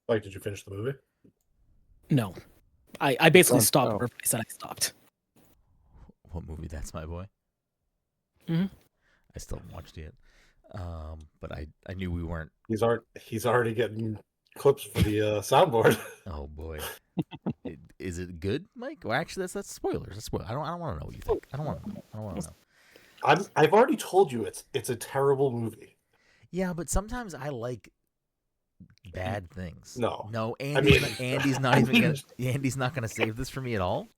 Like, did you finish the movie? No. I basically Oh, stopped oh. where I said I stopped. What movie? That's My Boy. Mhm. I still haven't watched it yet. But I knew we weren't. He's already getting clips for the soundboard. Oh boy, is it good, Mike? Well, actually, that's spoilers. That's spoilers. I don't want to know what you think. I don't want to know. I don't want to know. I've already told you it's a terrible movie. Yeah, but sometimes I like bad things. No, Andy's not even gonna. Andy's not gonna save this for me at all.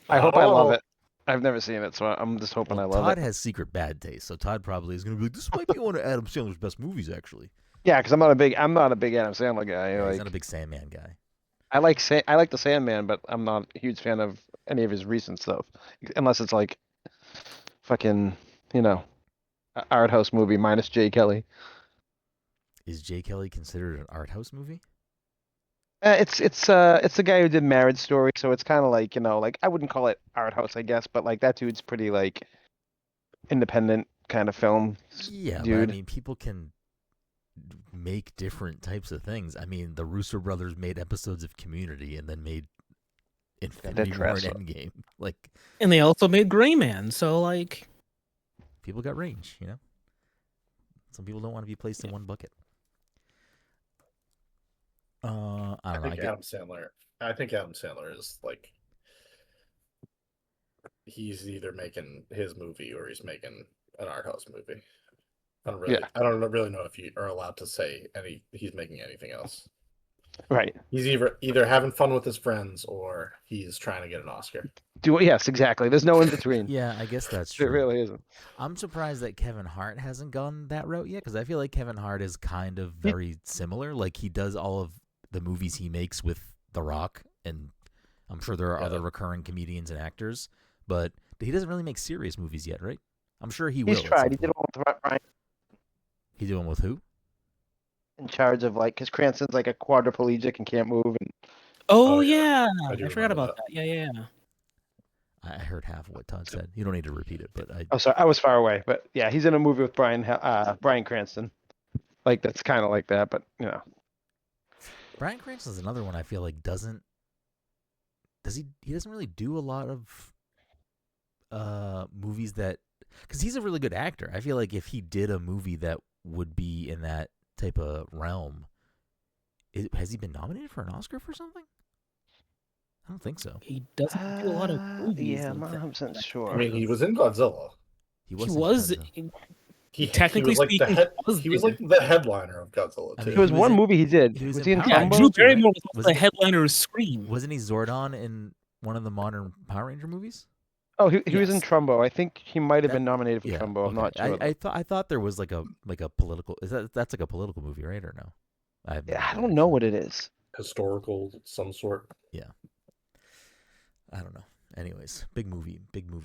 I hope I love it. I've never seen it, so I'm just hoping I love Todd it. has secret bad taste, so Todd probably is gonna be like, "This might be one of Adam Sandler's best movies, actually." Yeah, because I'm not a big Adam Sandler guy. Yeah, like, he's not a big Sandman guy. I like the Sandman, but I'm not a huge fan of any of his recent stuff, unless it's like fucking art house movie minus Jay Kelly. Is Jay Kelly considered an art house movie? It's the guy who did Marriage Story, so it's kind of like like I wouldn't call it art house, I guess, but like that dude's pretty like independent kind of film. Yeah, dude. but I mean, people can make different types of things. I mean, the Russo brothers made episodes of Community and then made Infinity War and Endgame. Like, and they also made Gray Man, so like, people got range, you know. Some people don't want to be placed in one bucket. I don't know. I think Adam Sandler is like, he's either making his movie or he's making an art house movie. I don't really know if you are allowed to say he's making anything else. Right. He's either having fun with his friends or he's trying to get an Oscar. Yes, exactly. There's no in between. Yeah, I guess that's true. It really isn't. I'm surprised that Kevin Hart hasn't gone that route yet, because I feel like Kevin Hart is kind of very similar. Like, he does all of the movies he makes with The Rock, and I'm sure there are other recurring comedians and actors, but he doesn't really make serious movies yet, right? I'm sure he will. He's tried. He did one with Brian. He did one with who? In charge of because Cranston's like a quadriplegic and can't move. And oh yeah, I I forgot about that. Yeah. I heard half of what Todd said. You don't need to repeat it, but Oh, sorry, I was far away. But yeah, he's in a movie with Brian Cranston. Like, that's kind of like that, but Bryan Cranston's another one I feel like he doesn't really do a lot of movies that, because he's a really good actor. I feel like if he did a movie that would be in that type of realm, has he been nominated for an Oscar for something? I don't think so. He doesn't do a lot of movies. Yeah, I'm not 100% sure. I mean, he was in Godzilla. He technically speaking, he was like the headliner of Godzilla too. There was one movie he did. Was he in Trumbo? Drew Barrymore was the headliner of Scream. Wasn't he Zordon in one of the modern Power Ranger movies? Oh, he was in Trumbo. I think he might have been nominated for Trumbo. Okay. I'm not sure. I thought there was like a political. That's like a political movie, right, or no? I don't know what it is. Historical, some sort. Yeah. I don't know. Anyways, big movie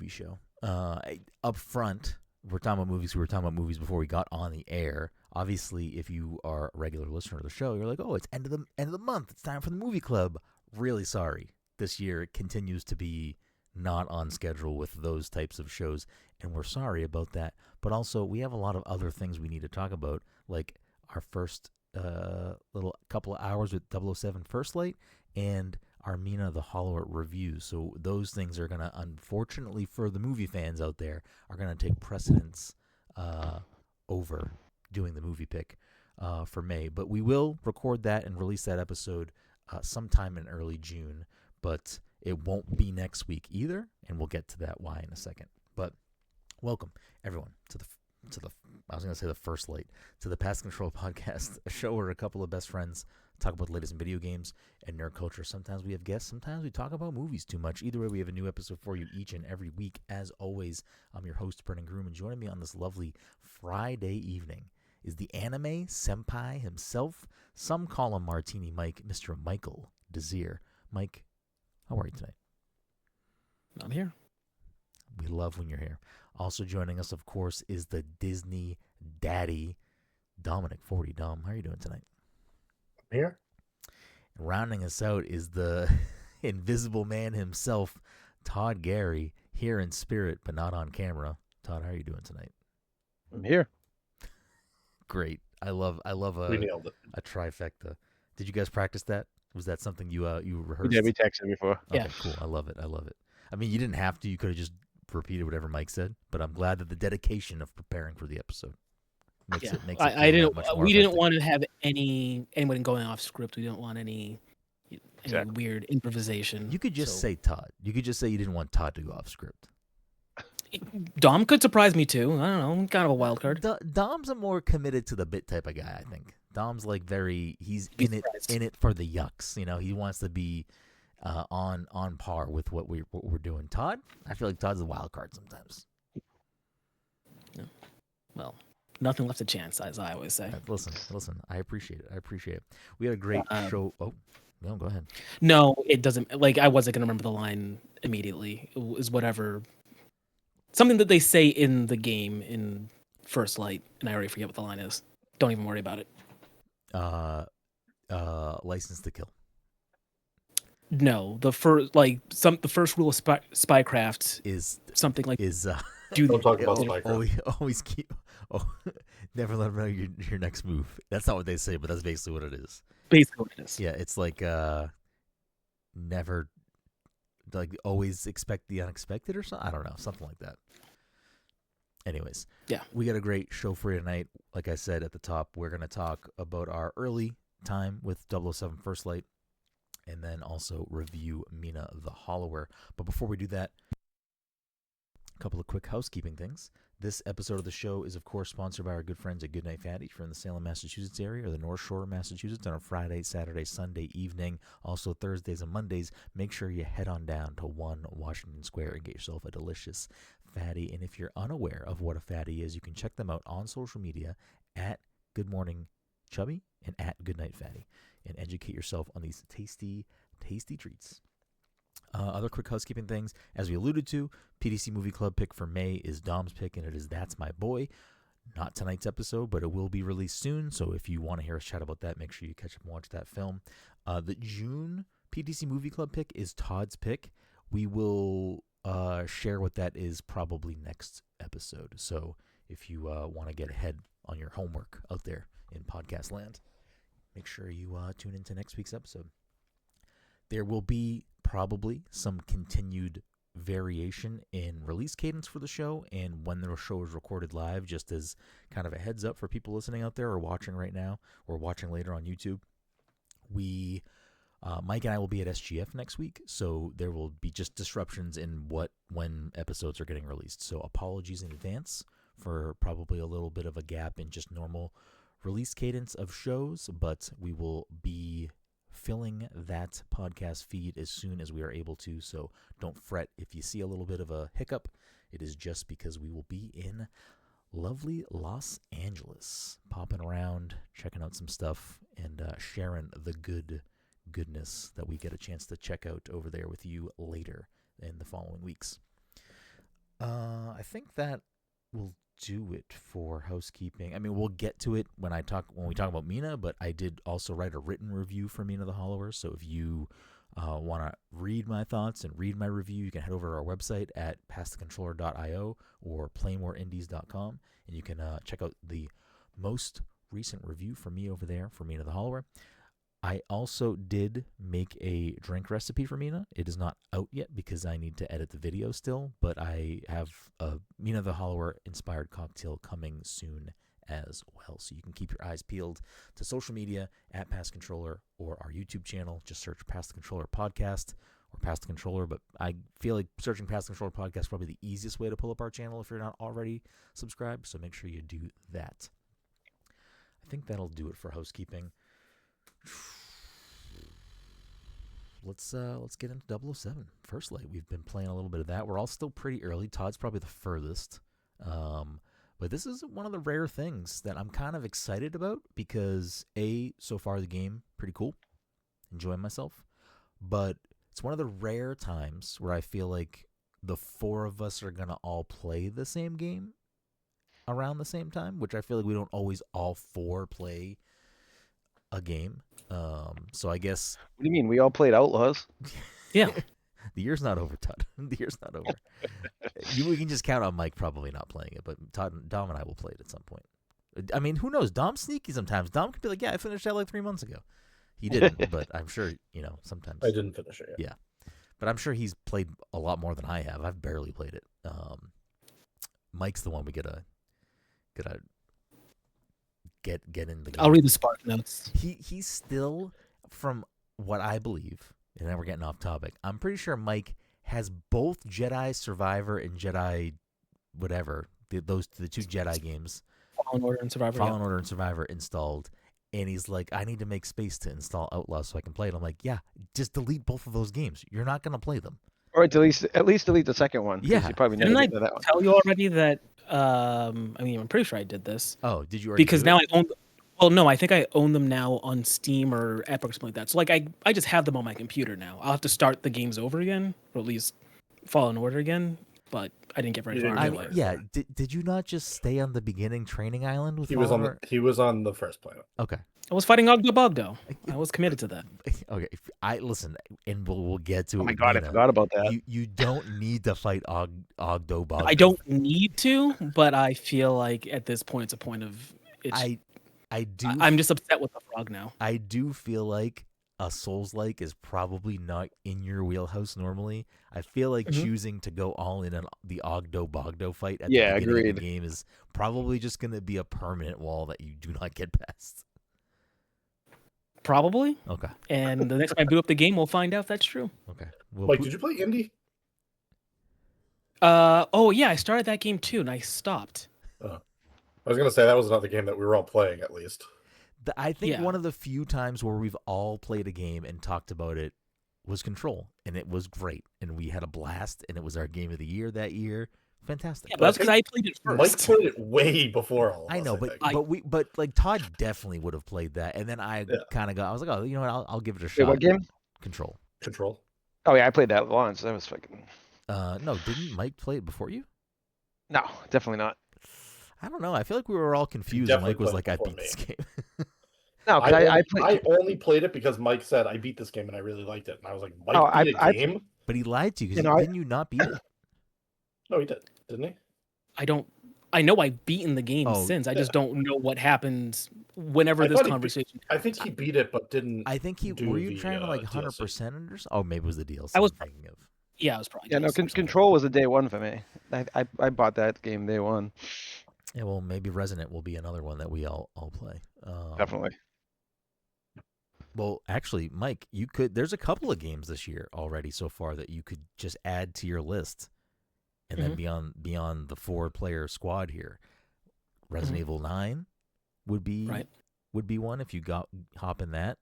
show. Up front, we're talking about movies. We were talking about movies before we got on the air. Obviously, if you are a regular listener to the show, you're like, oh, it's end of the month. It's time for the movie club. Really sorry. This year it continues to be not on schedule with those types of shows, and we're sorry about that. But also, we have a lot of other things we need to talk about, like our first little couple of hours with 007 First Light and our Mina The Hollower review. So those things are going to, unfortunately for the movie fans out there, are going to take precedence over doing the movie pick for May. But we will record that and release that episode sometime in early June. But it won't be next week either, and we'll get to that why in a second. But welcome, everyone, to the I was going to say the First Light, to the Pass Control podcast, a show where a couple of best friends talk about the latest in video games and nerd culture. Sometimes we have guests. Sometimes we talk about movies too much. Either way, we have a new episode for you each and every week. As always, I'm your host, Brenden Groom, and joining me on this lovely Friday evening is the anime senpai himself. Some call him Martini Mike, Mr. Michael Desir. Mike, how are you tonight? I'm here. We love when you're here. Also joining us, of course, is the Disney daddy, Dominic 40. Dom, how are you doing tonight? I'm here. And rounding us out is the invisible man himself, Todd Gary, here in spirit but not on camera. Todd, how are you doing tonight? I'm here. Great. I love We nailed it. a trifecta. Did you guys practice that? Was that something you rehearsed? Yeah, we texted before. Yeah. Okay, cool. I love it. I love it. I mean, you didn't have to. You could have just repeated whatever Mike said, but I'm glad that the dedication of preparing for the episode makes Yeah, it feel I didn't. that much more We didn't authentic. want to have anyone going off script. We didn't want any Exactly. weird improvisation. You could just So- say Todd. You could just say you didn't want Todd to go off script. Dom could surprise me too. I don't know. I'm kind of a wild card. Dom's a more committed to the bit type of guy, I think. Dom's like he's in it for the yucks. You know, he wants to be on par with what we're doing. Todd, I feel like Todd's a wild card sometimes. Well, nothing left to chance, as I always say. Listen, I appreciate it. We had a great show. Oh, no, go ahead. No, it doesn't. Like, I wasn't gonna remember the line immediately. It was whatever, something that they say in the game in First Light, and I already forget what the line is. Don't even worry about it. License to Kill. No, the first the first rule of spycraft Is something like do Don't talk about always, Spycraft. always keep never let them know your next move. That's not what they say, but that's basically what it is. basically what it is. Yeah, it's like never, like, always expect the unexpected or something. I don't know, something like that. Anyways, Yeah. we got a great show for you tonight. Like I said at the top, we're going to talk about our early time with 007 First Light, and then also review Mina the Hollower. But before we do that, a couple of quick housekeeping things. This episode of the show is, of course, sponsored by our good friends at Goodnight Fatty. If you're in the Salem, Massachusetts area or the North Shore, Massachusetts, on a Friday, Saturday, Sunday evening, also Thursdays and Mondays, make sure you head on down to 1 Washington Square and get yourself a delicious fatty. And if you're unaware of what a fatty is, you can check them out on social media at Good Morning Chubby and at Goodnight Fatty, and educate yourself on these tasty, tasty treats. Other quick housekeeping things. As we alluded to, PDC Movie Club pick for May is Dom's pick, and it is That's My Boy. Not tonight's episode, but it will be released soon, so if you want to hear us chat about that, make sure you catch up and watch that film. The June PDC Movie Club pick is Todd's pick. We will share what that is probably next episode, so if you want to get ahead on your homework out there in podcast land, make sure you tune into next week's episode. There will be probably some continued variation in release cadence for the show and when the show is recorded live, just as kind of a heads up for people listening out there or watching right now or watching later on YouTube. We, Mike and I will be at SGF next week, so there will be just disruptions in when episodes are getting released. So apologies in advance for probably a little bit of a gap in just normal release cadence of shows, but we will be filling that podcast feed as soon as we are able to, so don't fret if you see a little bit of a hiccup. It is just because we will be in lovely Los Angeles, popping around, checking out some stuff, and sharing the goodness that we get a chance to check out over there with you later in the following weeks. I think that will do it for housekeeping. I mean, we'll get to it when we talk about Mina, but I did also write a written review for Mina the Hollower, so if you want to read my thoughts and read my review, you can head over to our website at passthecontroller.io or playmoreiindies.com, and you can check out the most recent review for me over there for Mina the Hollower. I also did make a drink recipe for Mina. It is not out yet because I need to edit the video still, but I have a Mina the Hollower inspired cocktail coming soon as well. So you can keep your eyes peeled to social media at Pass Controller or our YouTube channel. Just search Pass the Controller Podcast or Pass the Controller, but I feel like searching Pass the Controller Podcast is probably the easiest way to pull up our channel if you're not already subscribed, so make sure you do that. I think that'll do it for housekeeping. Let's get into 007 First Light. We've been playing a little bit of that. We're all still pretty early. Todd's probably the furthest. But this is one of the rare things that I'm kind of excited about because so far the game pretty cool. Enjoying myself. But it's one of the rare times where I feel like the four of us are going to all play the same game around the same time, which I feel like we don't always all four play a game. So I guess. What do you mean? We all played Outlaws. Yeah. The year's not over, Todd. The year's not over. We can just count on Mike probably not playing it, but Dom and I will play it at some point. I mean, who knows? Dom's sneaky sometimes. Dom could be like, yeah, I finished that like 3 months ago. He didn't, but I'm sure sometimes. I didn't finish it yet. Yeah, but I'm sure he's played a lot more than I have. I've barely played it. Mike's the one we gotta get in the game. I'll read the Spark notes. He's still, from what I believe, and then we're getting off topic. I'm pretty sure Mike has both Jedi Survivor and Jedi whatever, the two Jedi games, Fallen Order and Survivor. Installed, and he's like, I need to make space to install Outlaw so I can play it. I'm like, yeah, just delete both of those games. You're not gonna play them. Or at least delete the second one. Yeah. You probably never Didn't I get to that one. tell you already that? I'm pretty sure I did this. Oh, did you already? Because now I own. Well, no, I think I own them now on Steam or Epic or something like that. So like I just have them on my computer now. I'll have to start the games over again, or at least Fallen Order again. But I didn't get very far. Yeah. Did you not just stay on the beginning training island with? He was on the first planet. Okay. I was fighting Ogdo Bogdo. I was committed to that. Okay. I listen, and we'll get to it. Oh my god, I forgot about that. You don't need to fight Ogdo Bogdo. I don't need to, but I feel like at this point it's a point of. I do. I'm just upset with the frog now. I do feel like a Souls-like is probably not in your wheelhouse normally. I feel like choosing to go all in on the Ogdo Bogdo fight at the beginning of the game is probably just going to be a permanent wall that you do not get past. Probably. Okay. And the next time I boot up the game, we'll find out if that's true. Okay. Did you play Indie? Oh yeah, I started that game too, and I stopped. I was gonna say that was another game that we were all playing at least. I think one of the few times where we've all played a game and talked about it was Control, and it was great, and we had a blast, and it was our game of the year that year. Fantastic. Yeah, but that's because I played it first. Mike played it way before all of us. I know, but like Todd definitely would have played that, and then I kind of got. I was like, oh, you know what? I'll give it a shot. Wait, what game? Control. Oh yeah, I played that once. That was fucking. No, didn't Mike play it before you? No, definitely not. I don't know. I feel like we were all confused. And Mike was like, I beat this game. No, I only played it because Mike said I beat this game and I really liked it, and I was like, Mike beat a game? But he lied to you because didn't you not beat it? No, he did, didn't he? I know I've beaten the game since. I just don't know what happens whenever this conversation. I think he beat it, but didn't. I think he. Were you trying to like 100% it or something? Oh, maybe it was the DLC. I was thinking of. Yeah, I was probably. Yeah, no. Control was a day one for me. I bought that game day one. Yeah, well, maybe Resonant will be another one that we all play. Definitely. Well, actually, Mike, you could. There's a couple of games this year already so far that you could just add to your list, and then beyond the 4-player squad here, Resident Evil 9 would be one if you hop in that.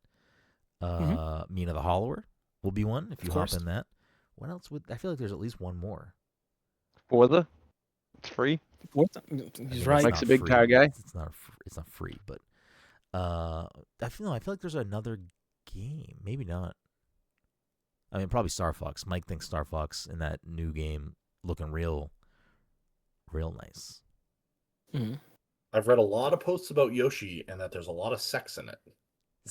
Mina the Hollower will be one if you hop in that. What else would I feel like there's at least one more. Forza, it's free. He's right. Mike's a big car guy. It's not free, but I feel like there's another game. Maybe not. I mean, probably Star Fox. Mike thinks Star Fox in that new game looking real nice. Mm-hmm. I've read a lot of posts about Yoshi and that there's a lot of sex in it.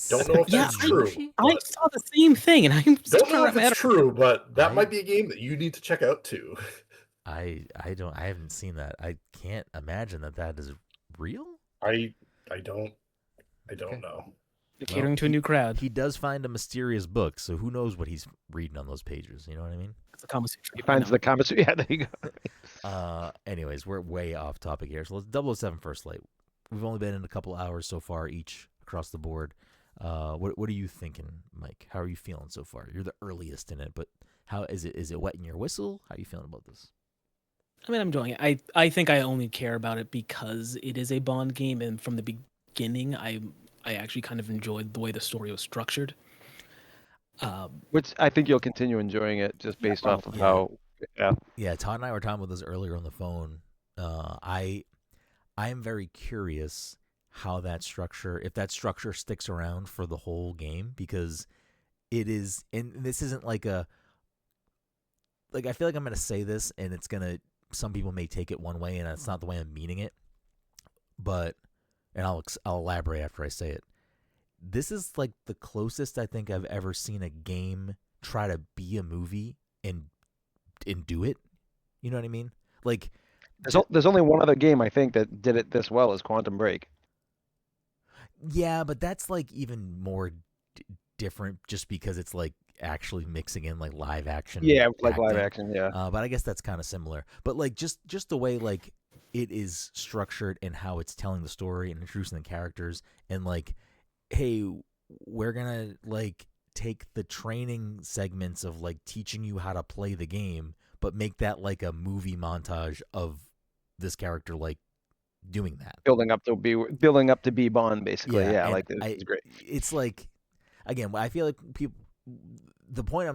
Don't know if that's true. I saw the same thing, and I don't know if it's true, but that might be a game that you need to check out too. I haven't seen that. I can't imagine that is real. I don't know. You're catering to a new crowd. He does find a mysterious book, so who knows what he's reading on those pages? You know what I mean? It's a Kama Sutra. He finds the Kama Sutra. Yeah, there you go. Anyways, we're way off topic here. So let's 007 First Light. We've only been in a couple hours so far each across the board. What are you thinking, Mike? How are you feeling so far? You're the earliest in it, but how is it? Is it wetting your whistle? How are you feeling about this? I mean, I'm enjoying it. I think I only care about it because it is a Bond game, and from the beginning, I actually kind of enjoyed the way the story was structured. Which I think you'll continue enjoying it just based off of how. Yeah, Todd and I were talking about this earlier on the phone. I am very curious how that structure, if that structure sticks around for the whole game, because it is, and this isn't like I feel like I'm going to say this and it's going to, some people may take it one way and that's not the way I'm meaning it, but, and I'll elaborate after I say it. This is like the closest I think I've ever seen a game try to be a movie and do it. You know what I mean? Like, there's only one other game I think that did it this well as Quantum Break. Yeah, but that's like even more different just because it's like actually mixing in like live action. Yeah, like live acting. action. Yeah. But I guess that's kind of similar. But like just the way like it is structured and how it's telling the story and introducing the characters and like, hey, we're gonna like take the training segments of like teaching you how to play the game, but make that like a movie montage of this character like doing that. Building up to be Bond, basically. Yeah, like it's great. It's like, again, I feel like people. The point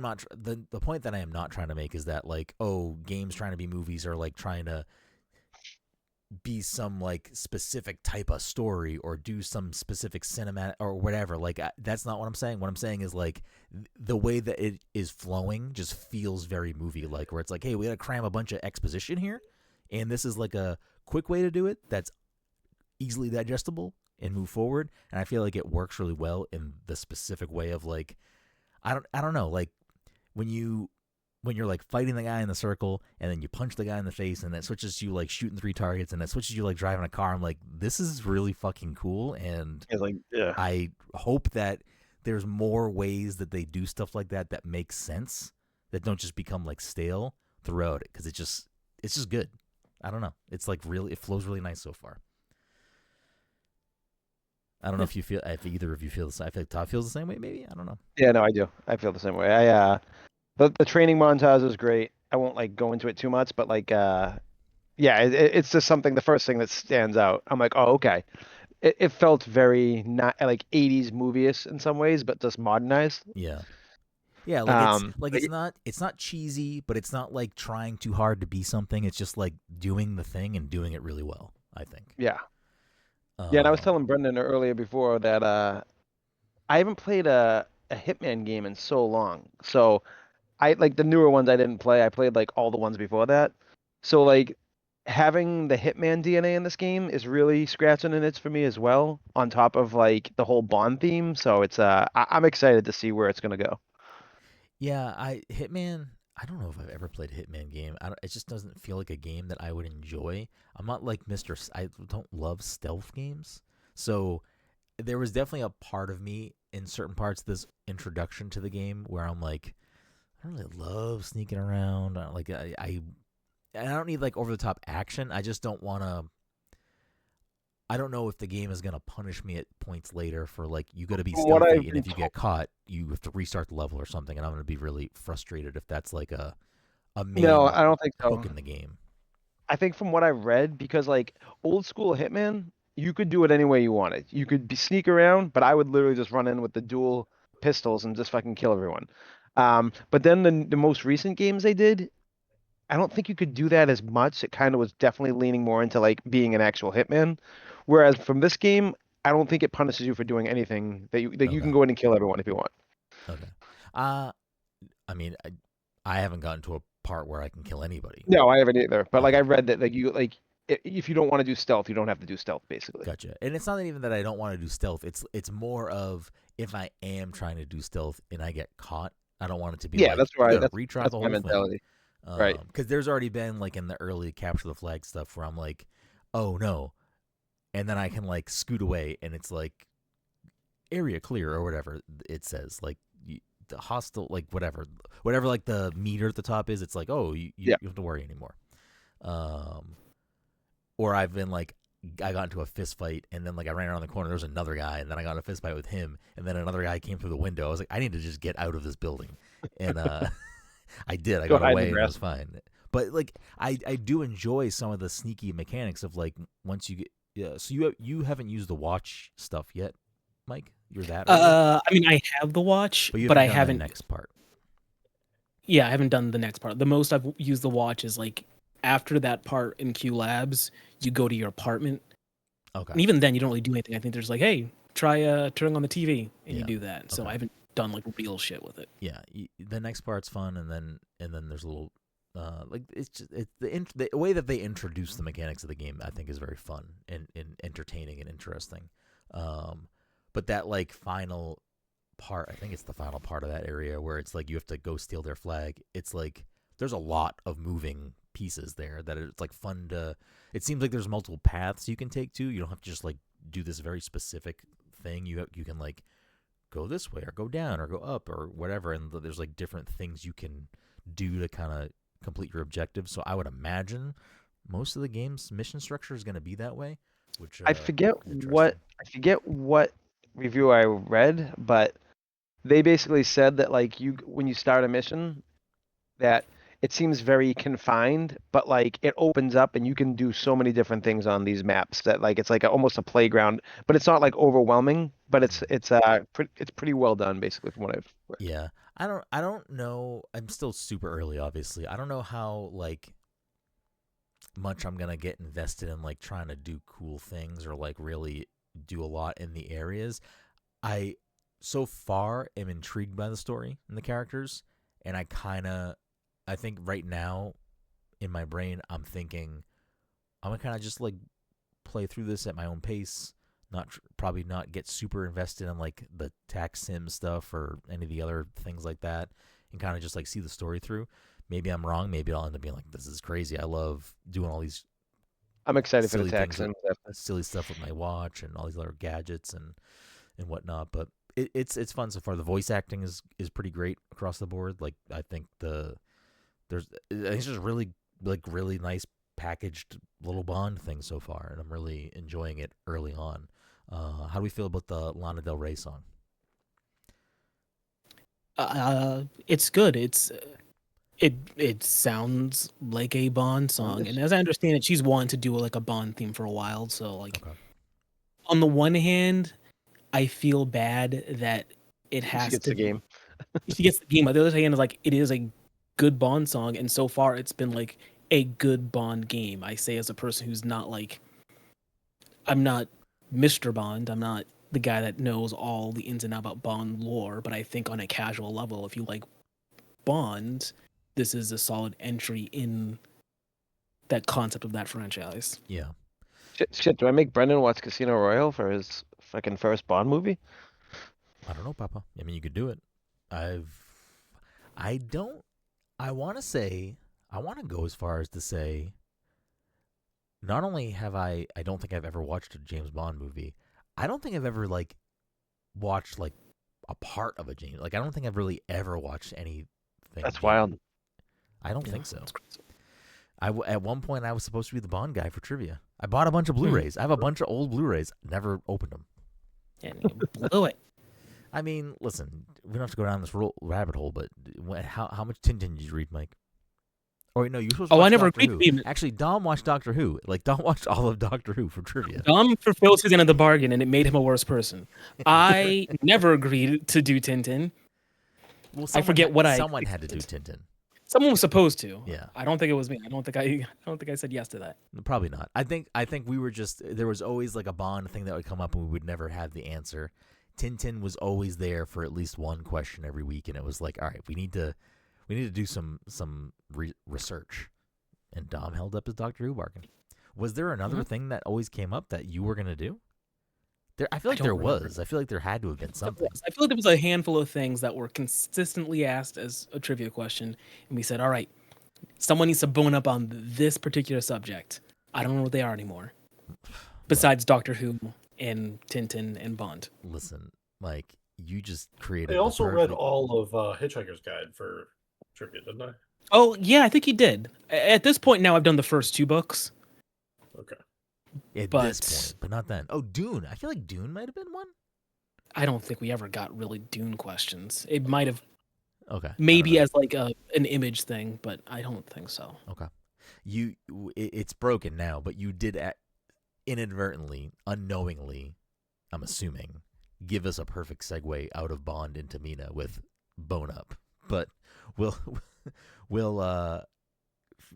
the point that I am not trying to make is that like, oh, games trying to be movies are like trying to be some like specific type of story or do some specific cinematic or whatever. Like that's not what I'm saying. What I'm saying is like the way that it is flowing just feels very movie like, where it's like, hey, we got to cram a bunch of exposition here, and this is like a quick way to do it that's easily digestible and move forward. And I feel like it works really well in the specific way of like, I don't know, like when you're like fighting the guy in the circle and then you punch the guy in the face and that switches to you like shooting 3 targets and that switches you like driving a car. I'm like, this is really fucking cool. And I hope that there's more ways that they do stuff like that that make sense, that don't just become like stale throughout it, because it's just good. I don't know. It's like it flows really nice so far. I don't know if either of you feel the same. I feel like Todd feels the same way. Maybe, I don't know. Yeah, no, I do. I feel the same way. The training montage is great. I won't like go into it too much, but like, it's just something. The first thing that stands out. I'm like, oh, okay. It felt very not like 80s movie-ish in some ways, but just modernized. Yeah. Yeah, like it's not cheesy, but it's not like trying too hard to be something. It's just like doing the thing and doing it really well, I think. Yeah. And I was telling Brenden earlier before that I haven't played a Hitman game in so long. So I like the newer ones I didn't play. I played like all the ones before that. So like having the Hitman DNA in this game is really scratching an itch for me as well, on top of like the whole Bond theme. So it's I'm excited to see where it's gonna go. Yeah, Hitman. I don't know if I've ever played a Hitman game. It just doesn't feel like a game that I would enjoy. I'm not like I don't love stealth games. So there was definitely a part of me in certain parts of this introduction to the game where I'm like, I don't really love sneaking around. I don't need like over the top action. I just don't want to. I don't know if the game is going to punish me at points later for like, you got to be stealthy, and if you get caught, you have to restart the level or something, and I'm going to be really frustrated if that's like a main I don't think hook so. in the game. I think from what I've read, because like old school Hitman, you could do it any way you wanted. You could sneak around, but I would literally just run in with the dual pistols and just fucking kill everyone. But then the most recent games they did, I don't think you could do that as much. It kind of was definitely leaning more into like being an actual Hitman. Whereas from this game, I don't think it punishes you for doing anything that you can go in and kill everyone if you want. Okay. I mean, I haven't gotten to a part where I can kill anybody. No, I haven't either. But like I read that like if you don't want to do stealth, you don't have to do stealth, basically. Gotcha. And it's not even that I don't want to do stealth. It's more of, if I am trying to do stealth and I get caught, I don't want it to be like, that's right. That's retry the whole mentality. thing. Right. Because there's already been like in the early capture the flag stuff where I'm like, oh no, and then I can like scoot away and it's like area clear or whatever it says, like the hostile, like whatever like the meter at the top is, it's like, oh, you don't have to worry anymore. Or I've been like, I got into a fist fight and then like I ran around the corner, there was another guy, and then I got in a fist fight with him, and then another guy came through the window. I was like, I need to just get out of this building, and I did. I got away and it was fine. But like I do enjoy some of the sneaky mechanics of like, once you get so you haven't used the watch stuff yet, Mike? You're that early? I mean, I have the watch, but I haven't the next part. Yeah, I haven't done the next part. The most I've used the watch is like after that part in Q Labs, you go to your apartment. Okay. And even then, you don't really do anything. I think there's like, hey, try turning on the TV, and you do that. So I haven't done like real shit with it. Yeah, the next part's fun, and then there's a little like it's the way that they introduce the mechanics of the game, I think, is very fun and entertaining and interesting. But that like final part, I think it's the final part of that area where it's like you have to go steal their flag. It's like there's a lot of moving pieces there that it's like fun to. It seems like there's multiple paths you can take to. You don't have to just like do this very specific thing. You can like go this way or go down or go up or whatever, and there's like different things you can do to kind of complete your objective. So I would imagine most of the game's mission structure is going to be that way. Which I forget what review I read, but they basically said that like when you start a mission, that it seems very confined, but like it opens up and you can do so many different things on these maps that like it's like almost a playground, but it's not like overwhelming, but it's pretty well done basically from what I've read. Yeah. I don't know. I'm still super early, obviously. I don't know how like much I'm gonna get invested in like trying to do cool things or like really do a lot in the areas. I so far am intrigued by the story and the characters, and I think right now in my brain I'm thinking I'm gonna kind of just like play through this at my own pace, probably not get super invested in like the tax sim stuff or any of the other things like that, and kind of just like see the story through. Maybe I'm wrong. Maybe I'll end up being like, this is crazy. I love doing all these I'm excited for the silly tax things, sim. silly stuff with my watch and all these other gadgets and whatnot. But it's fun so far. The voice acting is pretty great across the board. Like I think it's just really nice packaged little Bond thing so far, and I'm really enjoying it early on. How do we feel about the Lana Del Rey song? It's good. It sounds like a Bond song, and as I understand it, she's wanted to do like a Bond theme for a while. So like, Okay. on the one hand, I feel bad that it has She gets to. the game. She gets the game. On the other hand, is like it is a good Bond song, and so far it's been like a good Bond game. I say as a person who's not like, I'm not Mr. Bond. I'm not the guy that knows all the ins and outs about Bond lore, but I think on a casual level, if you like Bond, this is a solid entry in that concept of that franchise. Yeah. Shit, do I make Brenden watch Casino Royale for his fucking first Bond movie? I don't know, Papa. I mean, you could do it. I want to go as far as to say, not only have I don't think I've ever watched a James Bond movie. I don't think I've ever like watched like a part of a James. Like I don't think I've really ever watched anything. That's wild. I don't think so. At one point I was supposed to be the Bond guy for trivia. I bought a bunch of Blu-rays. I have a bunch of old Blu-rays. Never opened them. And you blew it. I mean, listen, we don't have to go down this rabbit hole, but how much Tintin did you read, Mike? Or no, you were supposed to watch I never Doctor agreed. Who. Actually, Dom watched Doctor Who. Like, Dom watched all of Doctor Who for trivia. Dom fulfilled his end of the bargain, and it made him a worse person. I never agreed to do Tintin. Well, I forget what someone had to do Tintin. Someone was supposed to. Yeah. I don't think it was me. I don't think I said yes to that. Probably not. I think we were just, there was always like a Bond thing that would come up and we would never have the answer. Tintin was always there for at least one question every week, and it was like, all right, we need to do some research. And Dom held up his Doctor Who bargain. Was there another thing that always came up that you were gonna do? I feel like there was. I feel like there had to have been something. I feel like there was a handful of things that were consistently asked as a trivia question, and we said, all right, someone needs to bone up on this particular subject. I don't know what they are anymore. Besides Doctor Who and Tintin and Bond. Listen, Mike, you just created. I also read all of Hitchhiker's Guide for trivia, didn't I? Oh yeah, I think he did. At this point now, I've done the first 2 books. Okay. At this point, but not then. Oh, Dune. I feel like Dune might have been one. I don't think we ever got really Dune questions. It might have. Okay. Maybe as like an image thing, but I don't think so. Okay. It's broken now, but you did inadvertently, unknowingly, I'm assuming, give us a perfect segue out of Bond into Mina with Bone Up. But we'll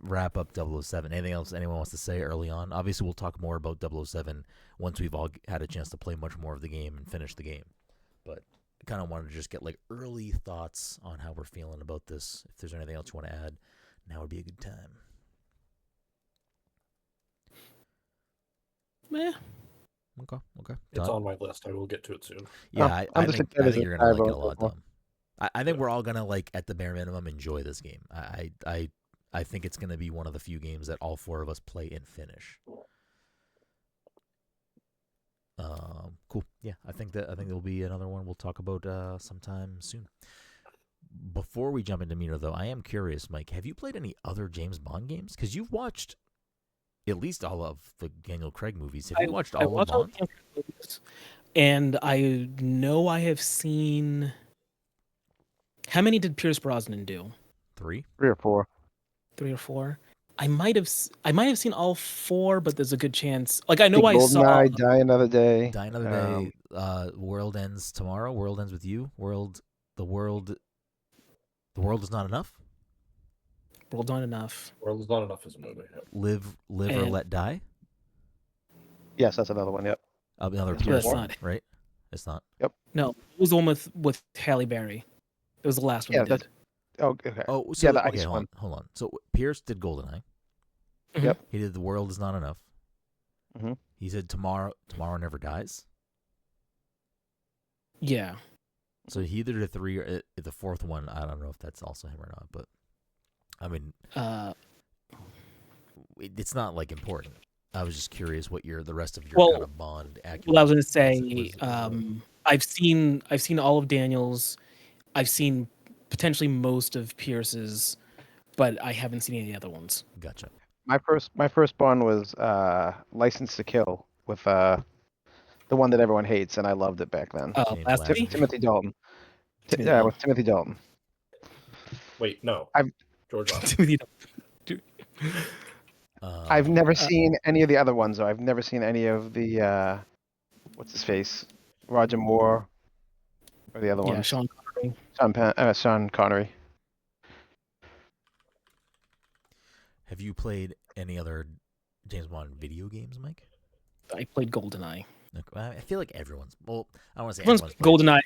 wrap up 007. Anything else anyone wants to say early on? Obviously, we'll talk more about 007 once we've all had a chance to play much more of the game and finish the game. But I kind of wanted to just get like early thoughts on how we're feeling about this. If there's anything else you want to add, now would be a good time. Meh. Okay. It's on my list. I will get to it soon. Yeah, I think you're gonna like it a lot, more. Tom. I think we're all gonna like at the bare minimum enjoy this game. I think it's gonna be one of the few games that all 4 of us play and finish. Cool. Yeah, I think there'll be another one we'll talk about sometime soon. Before we jump into Mina, though, I am curious, Mike. Have you played any other James Bond games? Because you've watched at least all of the Daniel Craig movies. Have you watched all of Bond? And I know I have seen. How many did Pierce Brosnan do? 3? 3 or 4. 3 or 4. I might have seen all 4, but there's a good chance. Like I know I saw GoldenEye, Die Another Day. Die Another Day. World Ends Tomorrow. World Ends with You. The world is not enough. World Not Enough. World is not enough as a movie. Live or Let Die. Yes, that's another one. Yep. Another That's Pierce not one, right? It's not. No, it was the one with Halle Berry. It was the last one. Yeah, he that's did. okay. Oh, so yeah, the okay, ice one. hold on. So Pierce did GoldenEye. Yep. He did The World Is Not Enough. Mm-hmm. He said Tomorrow Never Dies. Yeah. So he either did 3 or the 4th one. I don't know if that's also him or not, but I mean, it's not like important. I was just curious what the rest of your kind of Bond acumen. Well, I was going to say, I've seen all of Daniel's. I've seen potentially most of Pierce's, but I haven't seen any of the other ones. Gotcha. My first Bond was License to Kill with the one that everyone hates, and I loved it back then. James Last Lazenby. Timothy Dalton. Timothy Yeah, Dalton. with Timothy Dalton. Wait, no. I've- George Lazenby. Timothy Dalton. I've never seen any of the other ones, though. I've never seen any of the what's his face, Roger Moore, or the other Yeah, ones. Sean Connery. Sean Connery. Have you played any other James Bond video games, Mike? I played GoldenEye. I feel like everyone's. Well, I don't want to say Everyone's everyone's played GoldenEye,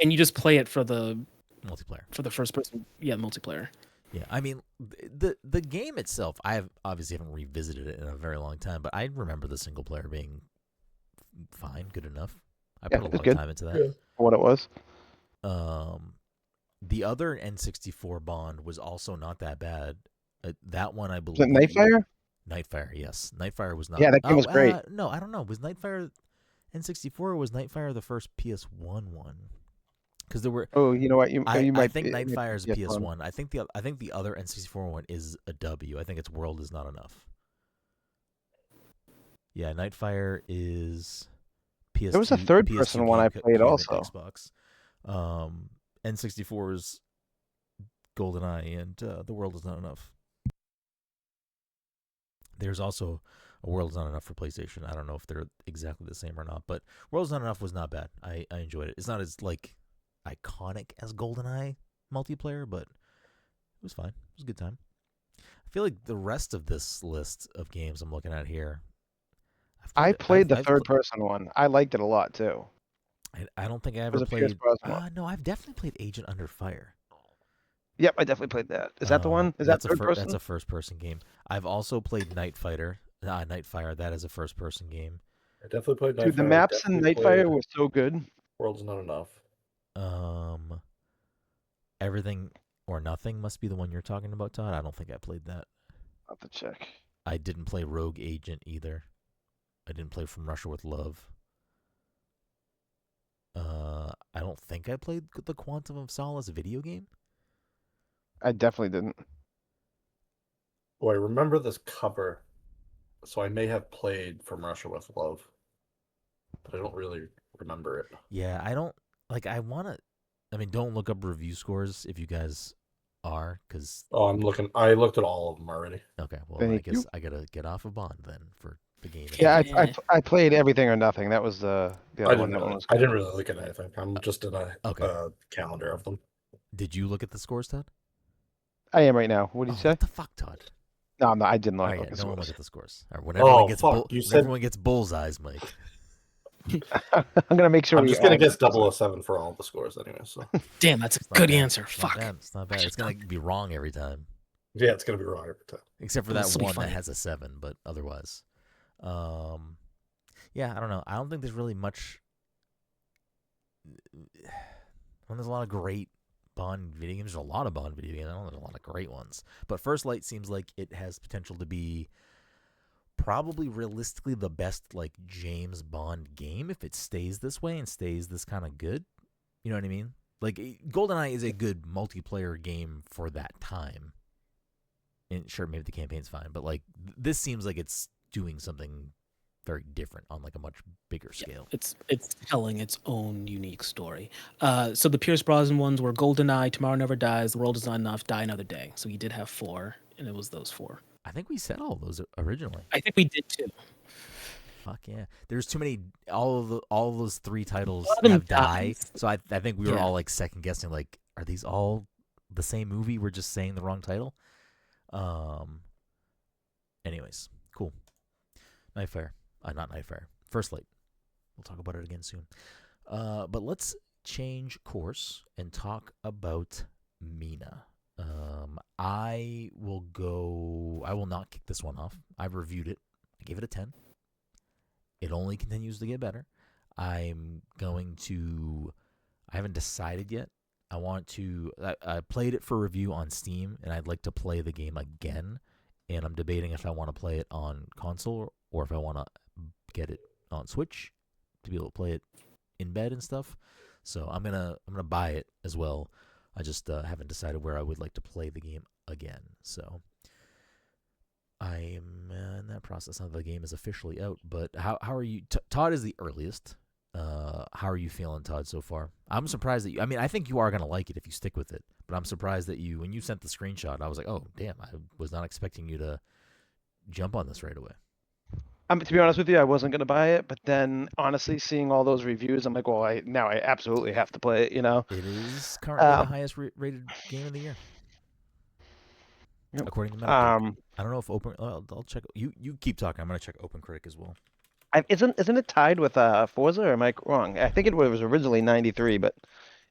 and you just play it for the multiplayer. For the first person, yeah, multiplayer. Yeah, I mean, the game itself, I obviously haven't revisited it in a very long time, but I remember the single player being fine, good enough. I put a lot of time into that. Yeah. For what it was. The other N64 Bond was also not that bad. That one, I believe. Was it Nightfire? Nightfire, yes. Nightfire was not. Yeah, that game was great. No, I don't know. Was Nightfire N64 or was Nightfire the first PS1 one? Because there were. Oh, you know what? I think Nightfire is a PS1. I think the other N64 one is a W. I think it's World Is Not Enough. Yeah, Nightfire is PS2. There was a third-person one I played also. Xbox. N64 is GoldenEye, and The World Is Not Enough. There's also a World Is Not Enough for PlayStation. I don't know if they're exactly the same or not, but World Is Not Enough was not bad. I enjoyed it. It's not as like iconic as GoldenEye multiplayer, but it was fine. It was a good time. I feel like the rest of this list of games I'm looking at here. I played the third-person one. I liked it a lot too. I don't think I ever played. No, I've definitely played Agent Under Fire. Yep, I definitely played that. Is that the one? Is that third person? That's a first-person game. I've also played Nightfire. Nightfire. That is a first-person game. I definitely played Nightfire. Dude, the maps in Nightfire were so good. World's Not Enough. Everything or Nothing must be the one you're talking about, Todd. I don't think I played that. I'll have to check. I didn't play Rogue Agent either. I didn't play From Russia with Love. I don't think I played the Quantum of Solace video game. I definitely didn't. Oh, I remember this cover, so I may have played From Russia with Love, but I don't really remember it. Yeah, I don't like. I want to. I mean, don't look up review scores if you guys are, because. Oh, I'm looking. I looked at all of them already. Okay, well, I guess I gotta get off of Bond then for the game. Yeah, I played Everything or Nothing. That was the other one. I didn't really look at anything. I'm just in a calendar of them. Did you look at the scores, Todd? I am right now. What did you say? What the fuck, Todd? No, I'm not. I didn't look at the No scores. one look at the scores. All right, when everyone gets everyone gets bullseyes, Mike. I'm gonna make sure. I'm just gonna guess 007 for all the scores anyway. So. Damn, that's a good answer. Fuck. It's not bad. It's gonna be wrong every time. Yeah, it's gonna be wrong every time. Except for that one that has a 7, but otherwise, yeah, I don't know. I don't think there's really much. There's a lot of great Bond video games. There's a lot of Bond video games. I don't know. There's a lot of great ones. But First Light seems like it has potential to be probably realistically the best like James Bond game if it stays this way and stays this kind of good. You know what I mean? Like GoldenEye is a good multiplayer game for that time. And sure, maybe the campaign's fine, but like this seems like it's doing something very different on like a much bigger scale. It's telling its own unique story. So the Pierce Brosnan ones were GoldenEye, Tomorrow Never Dies, The World Is Not Enough, Die Another Day. So he did have 4, and it was those 4. I think we said all those originally. I think we did too. Fuck yeah! There's too many. All of those 3 titles lot of them have die. dies. So I think we were all like second guessing. Like, are these all the same movie? We're just saying the wrong title. Anyways, cool. Nightfire. Not Nightfire. First Light. We'll talk about it again soon. But let's change course and talk about Mina. I will not kick this one off. I've reviewed it. I gave it a 10. It only continues to get better. I haven't decided yet. I played it for review on Steam, and I'd like to play the game again. And I'm debating if I want to play it on console or if I want to get it on Switch to be able to play it in bed and stuff. So I'm gonna buy it as well. I just haven't decided where I would like to play the game again. So I am in that process. Now the game is officially out, but how are you? Todd is the earliest. How are you feeling, Todd, so far? I'm surprised that you. I mean, I think you are gonna like it if you stick with it. But I'm surprised that when you sent the screenshot, I was like, oh damn, I was not expecting you to jump on this right away. To be honest with you, I wasn't gonna buy it, but then honestly, seeing all those reviews, I'm like, well, I absolutely have to play it. You know, it is currently the highest rated game of the year, according to Metacritic. I don't know if I'll check. You keep talking. I'm gonna check OpenCritic as well. Isn't it tied with Forza, or am I wrong? I think it was originally 93, but it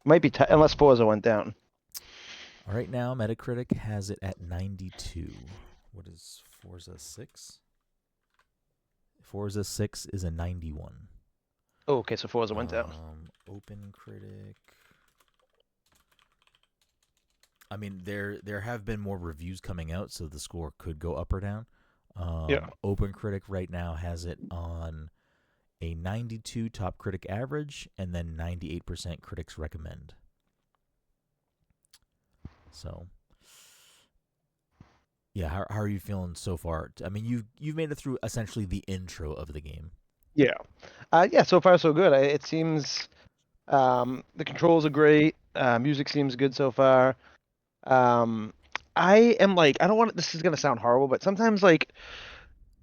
might be unless Forza went down. Right now, Metacritic has it at 92. What is Forza 6? Forza 6 is a 91. Oh, okay, so Forza went down. OpenCritic. I mean, there have been more reviews coming out, so the score could go up or down. Yeah. OpenCritic right now has it on a 92 top critic average and then 98% critics recommend. So, yeah, how are you feeling so far? I mean, you've made it through essentially the intro of the game. Yeah. So far so good. It seems the controls are great. Music seems good so far. I am like, I don't want this is gonna sound horrible, but sometimes like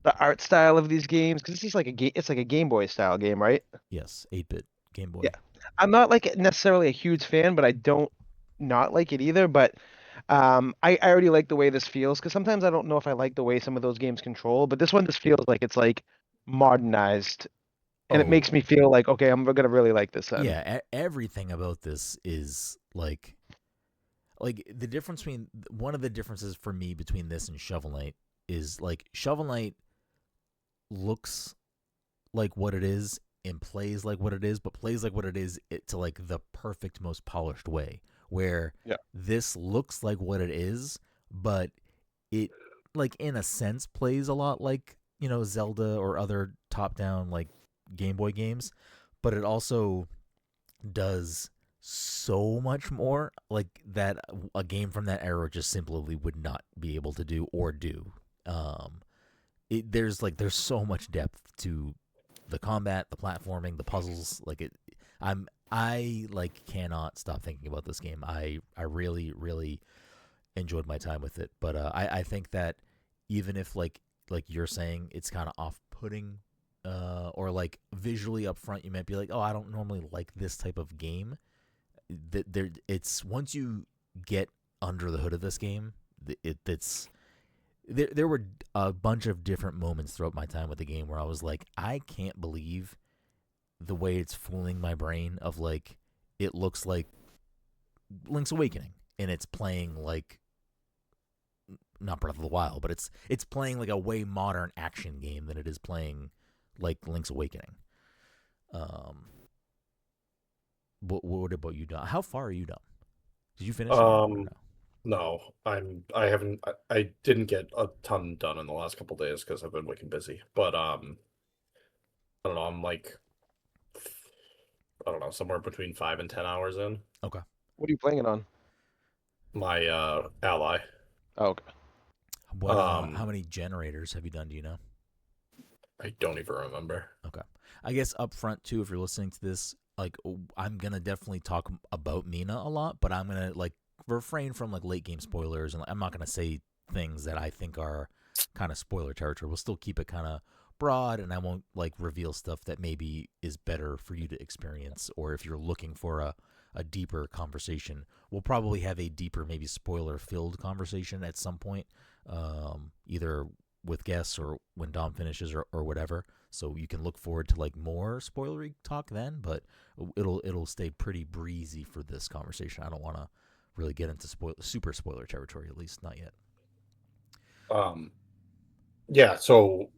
the art style of these games, because this is like it's like a Game Boy style game, right? Yes, 8-bit Game Boy. Yeah. I'm not like necessarily a huge fan, but I don't not like it either. But I already like the way this feels, because sometimes I don't know if I like the way some of those games control, but this one just feels like it's like modernized, and it makes me feel like, okay, I'm gonna really like this then. Yeah, everything about this is like the difference between one of the differences for me between this and Shovel Knight is like Shovel Knight looks like what it is and plays like what it is, but plays like what it is to like the perfect, most polished way. Where this looks like what it is, but it like in a sense plays a lot like, you know, Zelda or other top-down like Game Boy games, but it also does so much more like that a game from that era just simply would not be able to do or do. There's so much depth to the combat, the platforming, the puzzles. I like cannot stop thinking about this game. I really, really enjoyed my time with it. But I think that even if like you're saying it's kind of off-putting, or like visually up front you might be like, oh, I don't normally like this type of game. It's once you get under the hood of this game, there were a bunch of different moments throughout my time with the game where I was like, I can't believe the way it's fooling my brain of like, it looks like Link's Awakening and it's playing like not Breath of the Wild, but it's playing like a way modern action game than it is playing like Link's Awakening. What about you, Don? How far are you done? Did you finish? I'm No, I haven't. I didn't get a ton done in the last couple days because I've been wicked busy. But I don't know. I'm like, I don't know, somewhere between 5 and 10 hours in. Okay. What are you playing it on? My ally. Oh, okay. What? How many generators have you done? Do you know? I don't even remember. Okay. I guess up front too, if you're listening to this, like I'm gonna definitely talk about Mina a lot, but I'm gonna like refrain from like late game spoilers, and I'm not gonna say things that I think are kind of spoiler territory. We'll still keep it kind of broad, and I won't like reveal stuff that maybe is better for you to experience, or if you're looking for a deeper conversation, we'll probably have a deeper, maybe spoiler filled conversation at some point, either with guests or when Dom finishes or whatever. So you can look forward to like more spoilery talk then, but it'll stay pretty breezy for this conversation. I don't want to really get into super spoiler territory, at least not yet. Yeah, so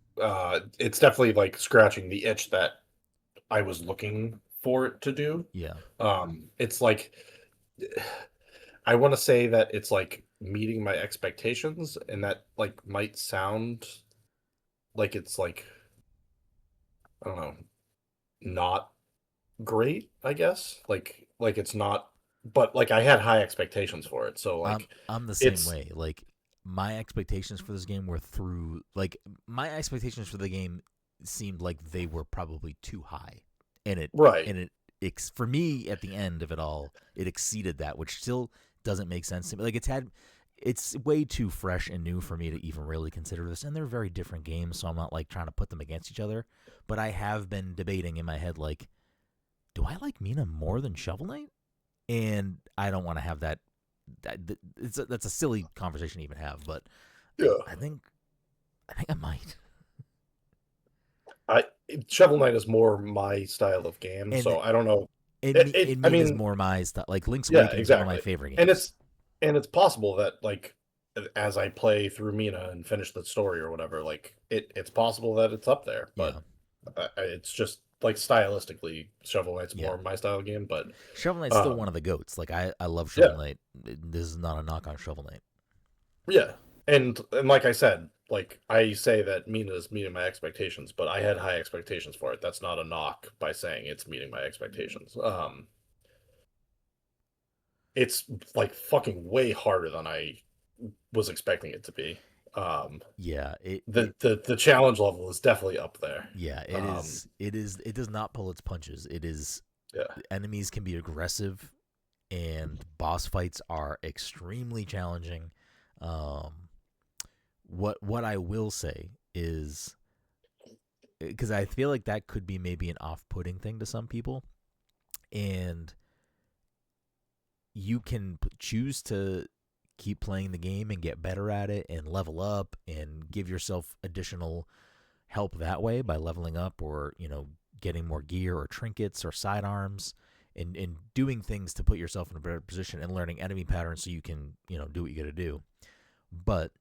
it's definitely like scratching the itch that I was looking for it to do. Yeah. It's like I want to say that it's like meeting my expectations, and that like might sound like it's like, I don't know, not great, I guess. Like it's not, but like I had high expectations for it. So like I'm the same it's way. Like my expectations for this game were through like my expectations for the game seemed like they were probably too high, and right. for me at the end of it all, it exceeded that, which still doesn't make sense to me. Like it's way too fresh and new for me to even really consider this, and they're very different games, so I'm not like trying to put them against each other. But I have been debating in my head, like, do I like Mina more than Shovel Knight? And I don't want to have that. That's a silly conversation to even have, but Yeah. I think I might. I Shovel Knight is more my style of game, And so I don't know. it I Mina's mean, more my style. Like Link's yeah, Awakening is one of my exactly. favorite And games. it's possible that like as I play through Mina and finish the story or whatever, like it's possible that it's up there, Yeah. but it's just like stylistically, Shovel Knight's Yeah. more my style of game. But Shovel Knight's still one of the goats. Like I love yeah, Shovel Knight. This is not a knock on Shovel Knight. yeah, and like I said, like I say that Mina is meeting my expectations, but I had high expectations for it. That's not a knock by saying it's meeting my expectations. It's like fucking way harder than I was expecting it to be. Yeah, The challenge level is definitely up there. yeah, it is. It is. It does not pull its punches. It is. Yeah. Enemies can be aggressive, and boss fights are extremely challenging. What I will say is, because I feel like that could be maybe an off-putting thing to some people, and you can choose to keep playing the game and get better at it and level up and give yourself additional help that way by leveling up, or getting more gear or trinkets or sidearms, and doing things to put yourself in a better position and learning enemy patterns so you can do what you got to do. But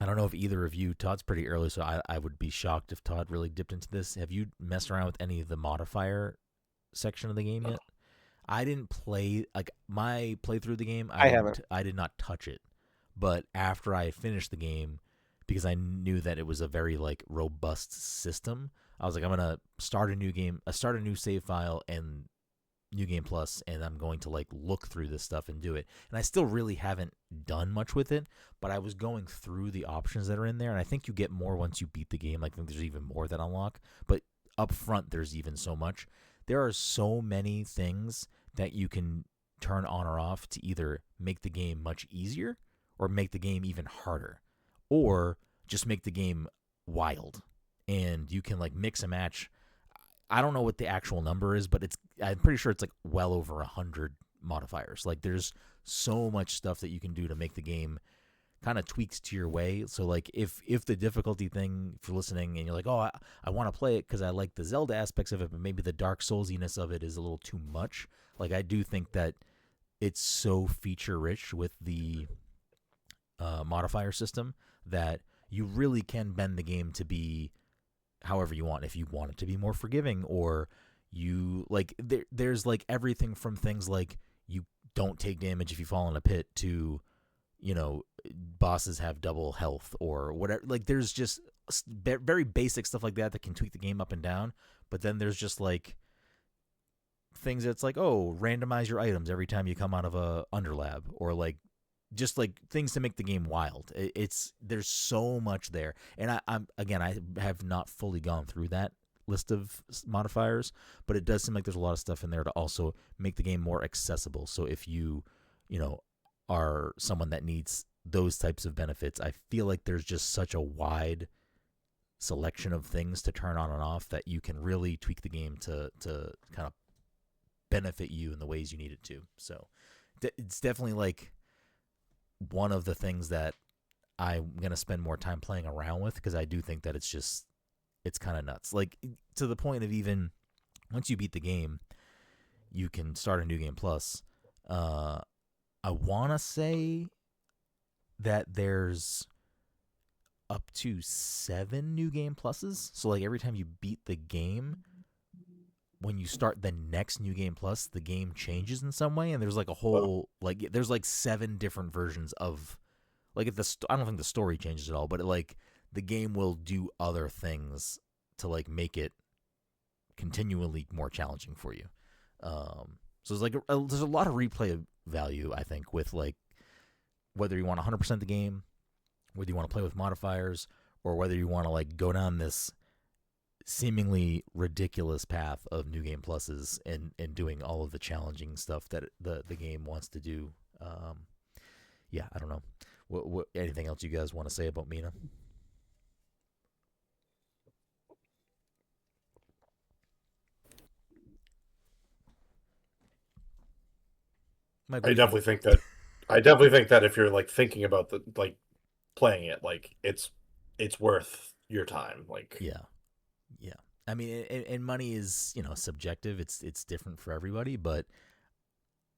I don't know if either of you, Todd's pretty early, so I would be shocked if Todd really dipped into this. Have you messed around with any of the modifier section of the game yet? I didn't play, like, my playthrough of the game, I did not touch it. But after I finished the game, because I knew that it was a very, like, robust system, I was like, I'm going to start a new game, start a new save file and New Game Plus, and I'm going to, like, look through this stuff and do it. And I still really haven't done much with it, but I was going through the options that are in there, and I think you get more once you beat the game. I think there's even more that unlock, but up front, there's even so much. There are so many things that you can turn on or off to either make the game much easier or make the game even harder, or just make the game wild. And you can like mix and match. I don't know what the actual number is, but I'm pretty sure it's like well over 100 modifiers. Like there's so much stuff that you can do to make the game kind of tweaks to your way. So like if the difficulty thing, if you're listening and you're like, oh, I want to play it because I like the Zelda aspects of it, but maybe the Dark Soulsiness of it is a little too much. Like I do think that it's so feature rich with the modifier system that you really can bend the game to be however you want. If you want it to be more forgiving, or you like there's like everything from things like you don't take damage if you fall in a pit to bosses have double health or whatever. Like there's just very basic stuff like that can tweak the game up and down. But then there's just like things that's like, oh, randomize your items every time you come out of a underlab, or like just like things to make the game wild. There's so much there, and I have not fully gone through that list of modifiers, but it does seem like there's a lot of stuff in there to also make the game more accessible. So if you are someone that needs those types of benefits, I feel like there's just such a wide selection of things to turn on and off that you can really tweak the game to kind of benefit you in the ways you need it to. So it's definitely like one of the things that I'm going to spend more time playing around with, because I do think that it's kind of nuts. Like to the point of even once you beat the game, you can start a new game plus. I want to say that there's up to 7 new game pluses. So like every time you beat the game, when you start the next new game plus, the game changes in some way, and there's like a whole there's like 7 different versions of like I don't think the story changes at all, but like the game will do other things to like make it continually more challenging for you. So it's like there's a lot of replay value, I think, with like whether you want 100% the game, whether you want to play with modifiers, or whether you want to like go down this seemingly ridiculous path of new game pluses and doing all of the challenging stuff that the game wants to do. Yeah, I don't know. What anything else you guys want to say about Mina? I definitely think that if you're like thinking about playing it, like it's worth your time. Like yeah. I mean, and money is subjective. It's different for everybody, but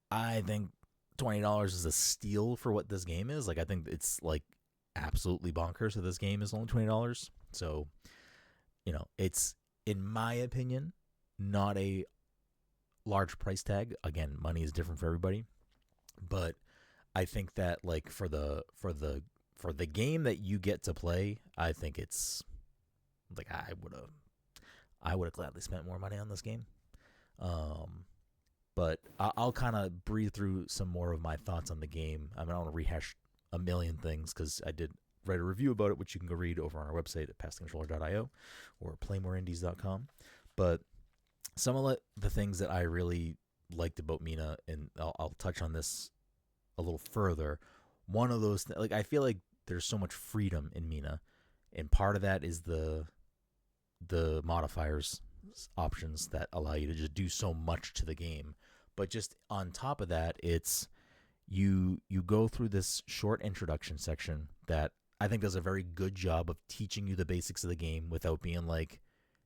I think $20 is a steal for what this game is. Like I think it's like absolutely bonkers that this game is only $20. So it's, in my opinion, not a large price tag. Again, money is different for everybody, but I think that like for the game that you get to play, I think it's like I would have gladly spent more money on this game. But I'll kind of breathe through some more of my thoughts on the game. I mean, I don't want to rehash a million things because I did write a review about it, which you can go read over on our website at passthecontroller.io or playmoreindies.com. But some of the things that I really liked about Mina, and I'll touch on this a little further. One of those, like I feel like there's so much freedom in Mina, and part of that is the modifiers options that allow you to just do so much to the game. But just on top of that, it's you go through this short introduction section that I think does a very good job of teaching you the basics of the game without being like,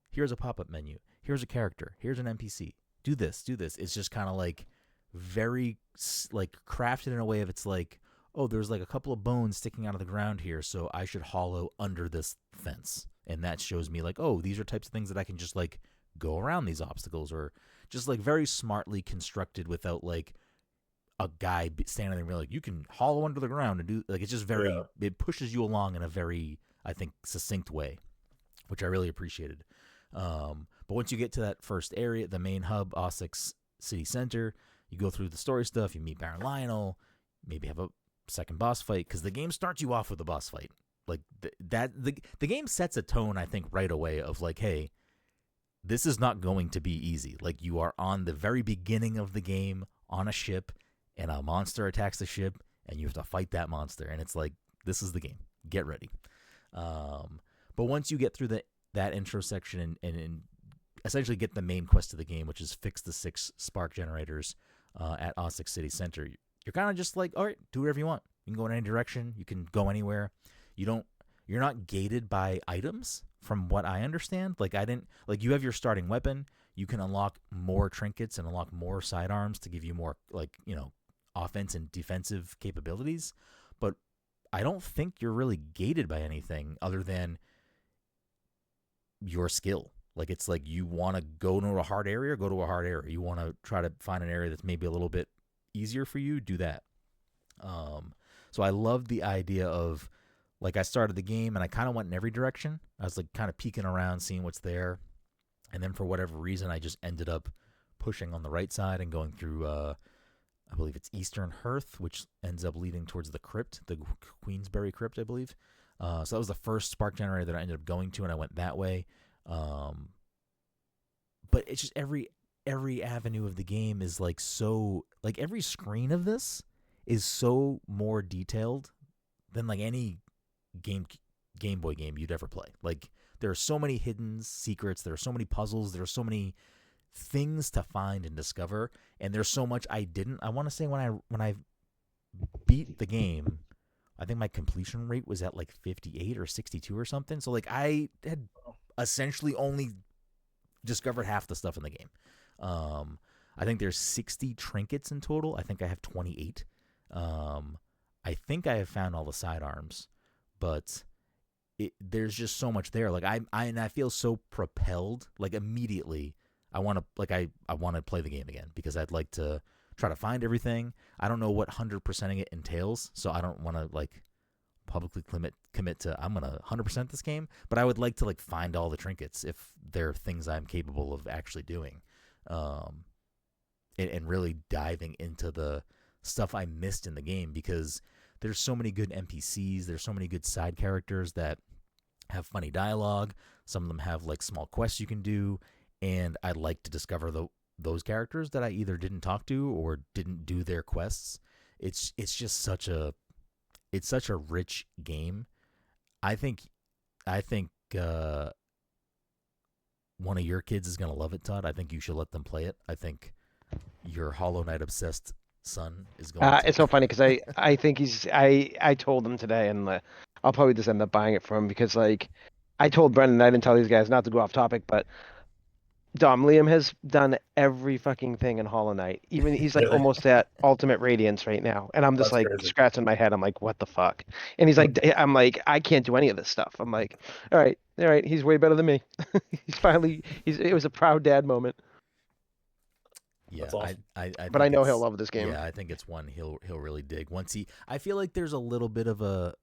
here's a pop-up menu, here's a character, here's an NPC, do this. It's just kind of like very like crafted in a way of it's like, oh, there's like a couple of bones sticking out of the ground here, so I should hollow under this fence. And that shows me like, oh, these are types of things that I can just like go around these obstacles, or just like very smartly constructed without like a guy standing there and be like, you can hollow under the ground and do like, it's just very, it pushes you along in a very, I think, succinct way, which I really appreciated. But once you get to that first area, the main hub, Ossex City Center, you go through the story stuff, you meet Baron Lionel, maybe have a second boss fight, because the game starts you off with a boss fight. Like the game sets a tone, I think, right away of like, hey, this is not going to be easy. Like you are on the very beginning of the game on a ship, and a monster attacks the ship, and you have to fight that monster. And it's like, this is the game. Get ready. But once you get through that intro section and essentially get the main quest of the game, which is fix the 6 spark generators at Ossex City Center, you're kind of just like, all right, do whatever you want. You can go in any direction. You can go anywhere. You're not gated by items, from what I understand. Like you have your starting weapon. You can unlock more trinkets and unlock more sidearms to give you more offense and defensive capabilities. But I don't think you're really gated by anything other than your skill. Like it's like you want to go to a hard area, go to a hard area. You want to try to find an area that's maybe a little bit easier for you, do that. So I loved the idea of, like, I started the game and I kind of went in every direction. I was like kind of peeking around, seeing what's there, and then for whatever reason, I just ended up pushing on the right side and going through. I believe it's Eastern Hearth, which ends up leading towards the crypt, the Queensberry Crypt, I believe. So that was the first spark generator that I ended up going to, and I went that way. But it's just every avenue of the game is like so, like every screen of this is so more detailed than like any Game Boy game you'd ever play. Like there are so many hidden secrets, there are so many puzzles, there are so many things to find and discover, and there's so much I didn't. I want to say when I beat the game, I think my completion rate was at like 58 or 62 or something. So like I had essentially only discovered half the stuff in the game. I think there's 60 trinkets in total. I think I have 28. I think I have found all the sidearms, but there's just so much there. Like I feel so propelled. Like immediately, I want to play the game again because I'd like to try to find everything. I don't know what 100%ing it entails, so I don't want to like publicly commit to I'm gonna 100% this game. But I would like to like find all the trinkets if there are things I'm capable of actually doing, and really diving into the stuff I missed in the game because there's so many good NPCs. There's so many good side characters that have funny dialogue. Some of them have like small quests you can do. And I'd like to discover those characters that I either didn't talk to or didn't do their quests. It's just such a rich game. I think one of your kids is gonna love it, Todd. I think you should let them play it. I think your Hollow Knight obsessed son is going to. It's so funny because I think I told him today, and I'll probably just end up buying it from him because like I told Brenden, I didn't tell these guys not to go off topic, but Liam has done every fucking thing in Hollow Knight. Even he's like almost at Ultimate Radiance right now, and I'm just That's like crazy. scratching my head. I'm like, what the fuck? And he's like, I'm like, I can't do any of this stuff. I'm like, all right. He's way better than me. It was a proud dad moment. Yeah, That's awesome. But I know he'll love this game. Yeah, I think it's one he'll really dig. I feel like there's a little bit of a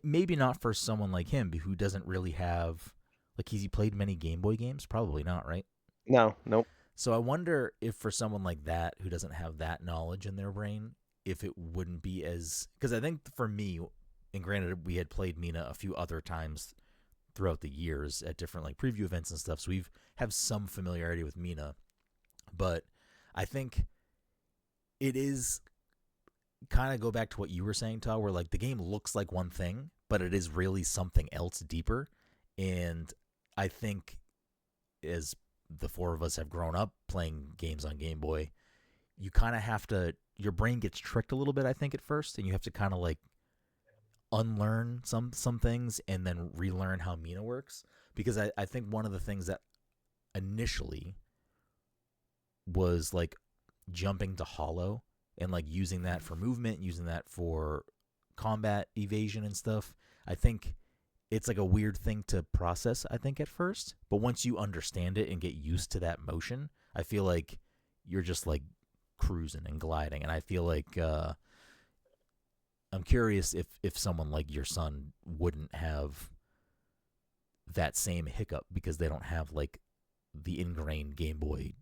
maybe not for someone like him who doesn't really have. Like, has he played many Game Boy games? Probably not, right? No, nope. So I wonder if for someone like that who doesn't have that knowledge in their brain, if it wouldn't be as... Because I think for me, and granted, we had played Mina a few other times throughout the years at different like preview events and stuff, so we have some familiarity with Mina. But I think it is kind of go back to what you were saying, Todd, where like the game looks like one thing, but it is really something else deeper. And I think as the four of us have grown up playing games on Game Boy, you kind of have to, your brain gets tricked a little bit, I think, at first, and you have to kind of like unlearn some things and then relearn how Mina works. Because I think one of the things that initially was like jumping to Hollow and like using that for movement, using that for combat evasion and stuff, I think it's like a weird thing to process, I think, at first. But once you understand it and get used to that motion, I feel like you're just like cruising and gliding. And I feel like I'm curious if someone like your son wouldn't have that same hiccup because they don't have like the ingrained Game Boy,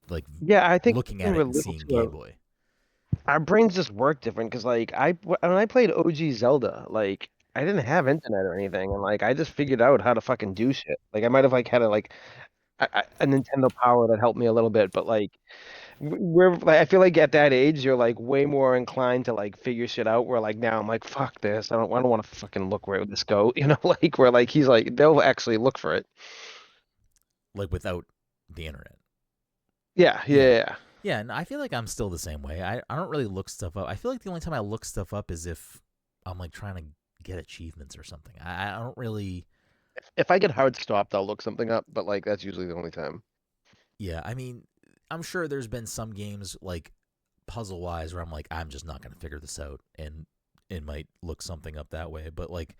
like I think looking at it and seeing Game Boy. Our brains just work different because like when I played OG Zelda, like I didn't have internet or anything, and like I just figured out how to fucking do shit. Like I might have like had a Nintendo Power that helped me a little bit, but like we're like I feel like at that age you're like way more inclined to like figure shit out. Where like now I'm like fuck this, I don't want to fucking look where this go, like where like he's like they'll actually look for it. Like without the internet. Yeah. Yeah, and I feel like I'm still the same way. I don't really look stuff up. I feel like the only time I look stuff up is if I'm like trying to get achievements or something. I don't really... If I get hard stopped, I'll look something up, but like that's usually the only time. Yeah, I mean, I'm sure there's been some games like puzzle-wise where I'm like, I'm just not going to figure this out, and it might look something up that way. But like,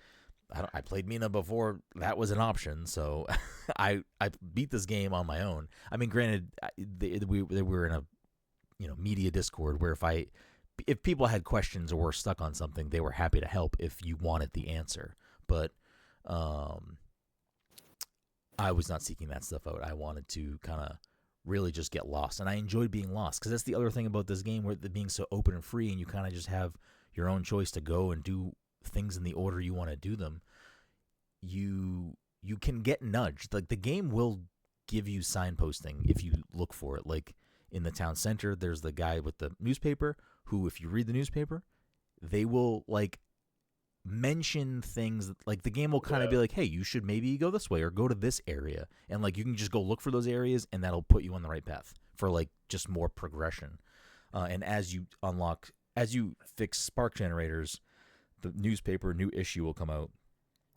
I played Mina before that was an option, so I beat this game on my own. I mean, granted, we were in a media Discord where if I if people had questions or were stuck on something, they were happy to help if you wanted the answer. But I was not seeking that stuff out. I wanted to kind of really just get lost, and I enjoyed being lost because that's the other thing about this game, where it being so open and free, and you kind of just have your own choice to go and do things in the order you want to do them. You can get nudged. Like, the game will give you signposting if you look for it. Like, in the town center, there's the guy with the newspaper who, if you read the newspaper, they will like mention things. Like, the game will kind of be like, hey, you should maybe go this way or go to this area, and like you can just go look for those areas, and that'll put you on the right path for like just more progression. And as you fix spark generators, the newspaper new issue will come out.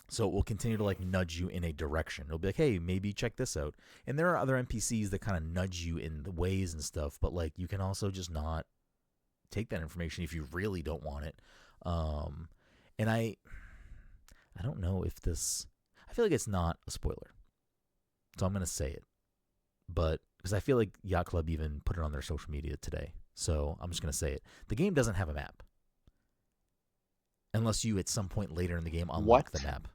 So it will continue to like nudge you in a direction. It'll be like, hey, maybe check this out. And there are other NPCs that kind of nudge you in the ways and stuff, but like you can also just not take that information if you really don't want it. And I don't know if this, I feel like it's not a spoiler, so I'm going to say it. But because I feel like Yacht Club even put it on their social media today, so I'm just going to say it. The game doesn't have a map. Unless you, at some point later in the game, unlock the map.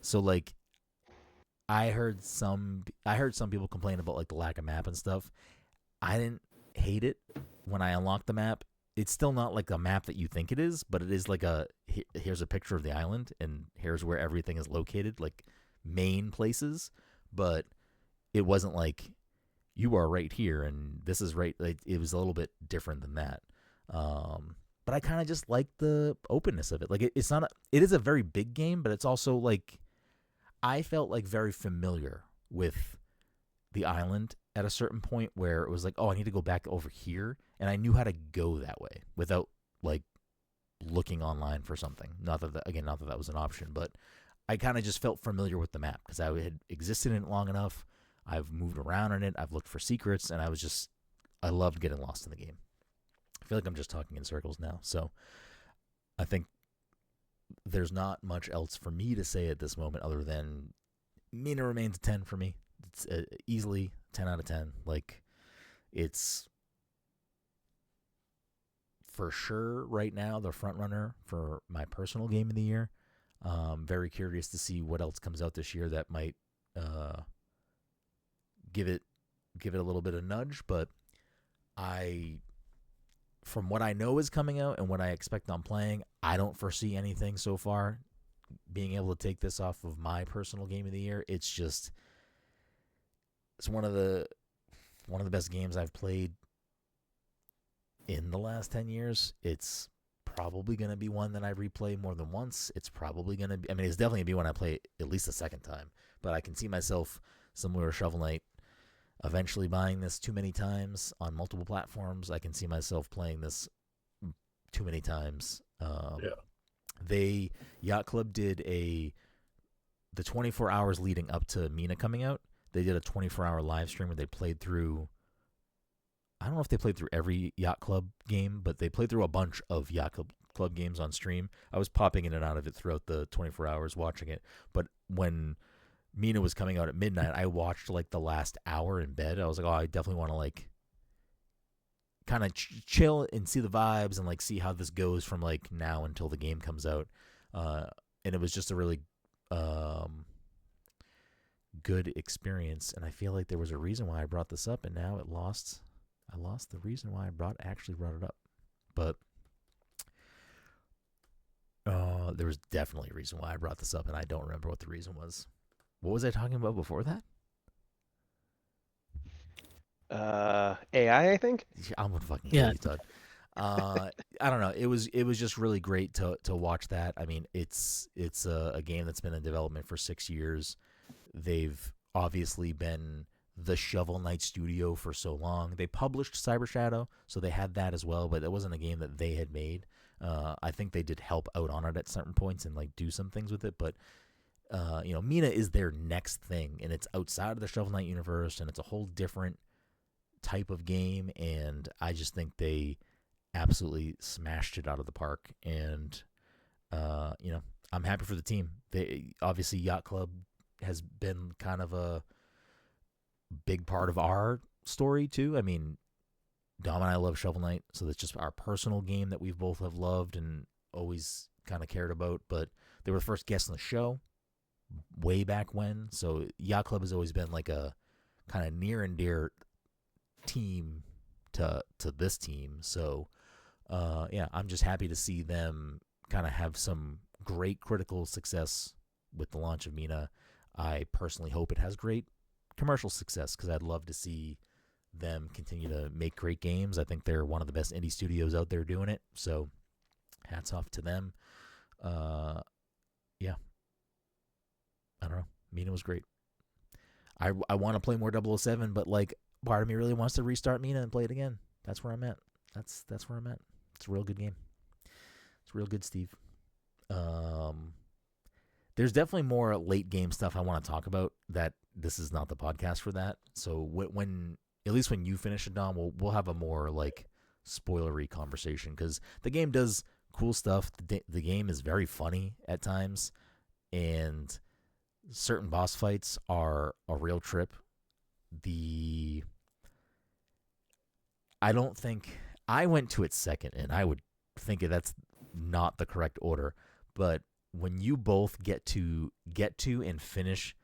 So, like, I heard some people complain about like the lack of map and stuff. I didn't hate it when I unlocked the map. It's still not like a map that you think it is, but it is like here's a picture of the island, and here's where everything is located, like main places. But it wasn't like you are right here and this is right. Like, it was a little bit different than that. But I kind of just like the openness of it. Like, it is a very big game, but it's also like, I felt like very familiar with the island at a certain point where it was like, oh, I need to go back over here. And I knew how to go that way without like looking online for something. Not that that was an option, but I kind of just felt familiar with the map because I had existed in it long enough. I've moved around in it. I've looked for secrets, and I loved getting lost in the game. I feel like I'm just talking in circles now. So I think there's not much else for me to say at this moment other than Mina remains a 10 for me. It's easily 10 out of 10. Like, it's for sure right now the front runner for my personal game of the year. Very curious to see what else comes out this year that might give it a little bit of nudge, but from what I know is coming out and what I expect on playing, I don't foresee anything so far being able to take this off of my personal game of the year. It's one of the best games I've played in the last 10 years. It's probably going to be one that I replay more than once. It's probably going to be, it's definitely going to be one I play at least a second time, but I can see myself, similar to Shovel Knight, eventually buying this too many times on multiple platforms. I can see myself playing this too many times. Yacht Club did the 24 hours leading up to Mina coming out. They did a 24-hour live stream where they played through, I don't know if they played through every Yacht Club game, but they played through a bunch of Yacht Club games on stream. I was popping in and out of it throughout the 24 hours watching it. But when Mina was coming out at midnight, I watched like the last hour in bed. I was like, oh, I definitely want to like kind of chill and see the vibes and like see how this goes from like now until the game comes out. And it was just a really good experience. And I feel like there was a reason why I brought this up, and now I lost the reason why I actually brought it up. But there was definitely a reason why I brought this up, and I don't remember what the reason was. What was I talking about before that? AI, I think. I'm gonna fucking kill you, Todd. I don't know. It was just really great to watch that. I mean, it's a game that's been in development for 6 years. They've obviously been the Shovel Knight studio for so long. They published Cyber Shadow, so they had that as well, but it wasn't a game that they had made. I think they did help out on it at certain points and like do some things with it, but Mina is their next thing, and it's outside of the Shovel Knight universe, and it's a whole different type of game, and I just think they absolutely smashed it out of the park. And I'm happy for the team. They obviously, Yacht Club has been kind of a big part of our story too. I mean, Dom and I love Shovel Knight, so that's just our personal game that we've both have loved and always kind of cared about. But they were the first guests on the show way back when, so Yacht Club has always been like a kind of near and dear team to this team. So yeah, I'm just happy to see them kind of have some great critical success with the launch of Mina. I personally hope it has great commercial success because I'd love to see them continue to make great games. I think they're one of the best indie studios out there doing it. So hats off to them. Yeah. I don't know. Mina was great. I want to play more 007, but like part of me really wants to restart Mina and play it again. That's where I'm at. That's where I'm at. It's a real good game. It's real good, Steve. There's definitely more late game stuff I want to talk about. That this is not the podcast for that. So when at least when you finish it, Dom, we'll have a more like spoilery conversation because the game does cool stuff. The game is very funny at times, and certain boss fights are a real trip. I don't think I went to it second, and I would think that's not the correct order. But when you both get to and finish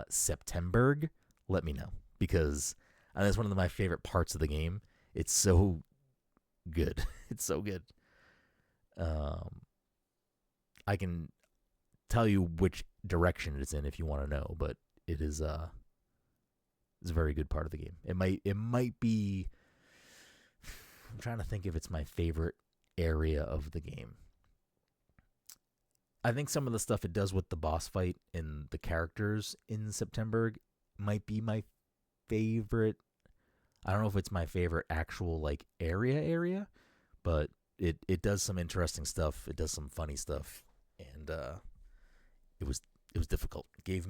Septemberg, let me know because that's one of my favorite parts of the game. It's so good. It's so good. I can tell you which direction it's in if you want to know, but it is it's a very good part of the game. It might be. I'm trying to think if it's my favorite area of the game. I think some of the stuff it does with the boss fight and the characters in September might be my favorite. I don't know if it's my favorite actual like area, but it does some interesting stuff. It does some funny stuff, and it was difficult. It gave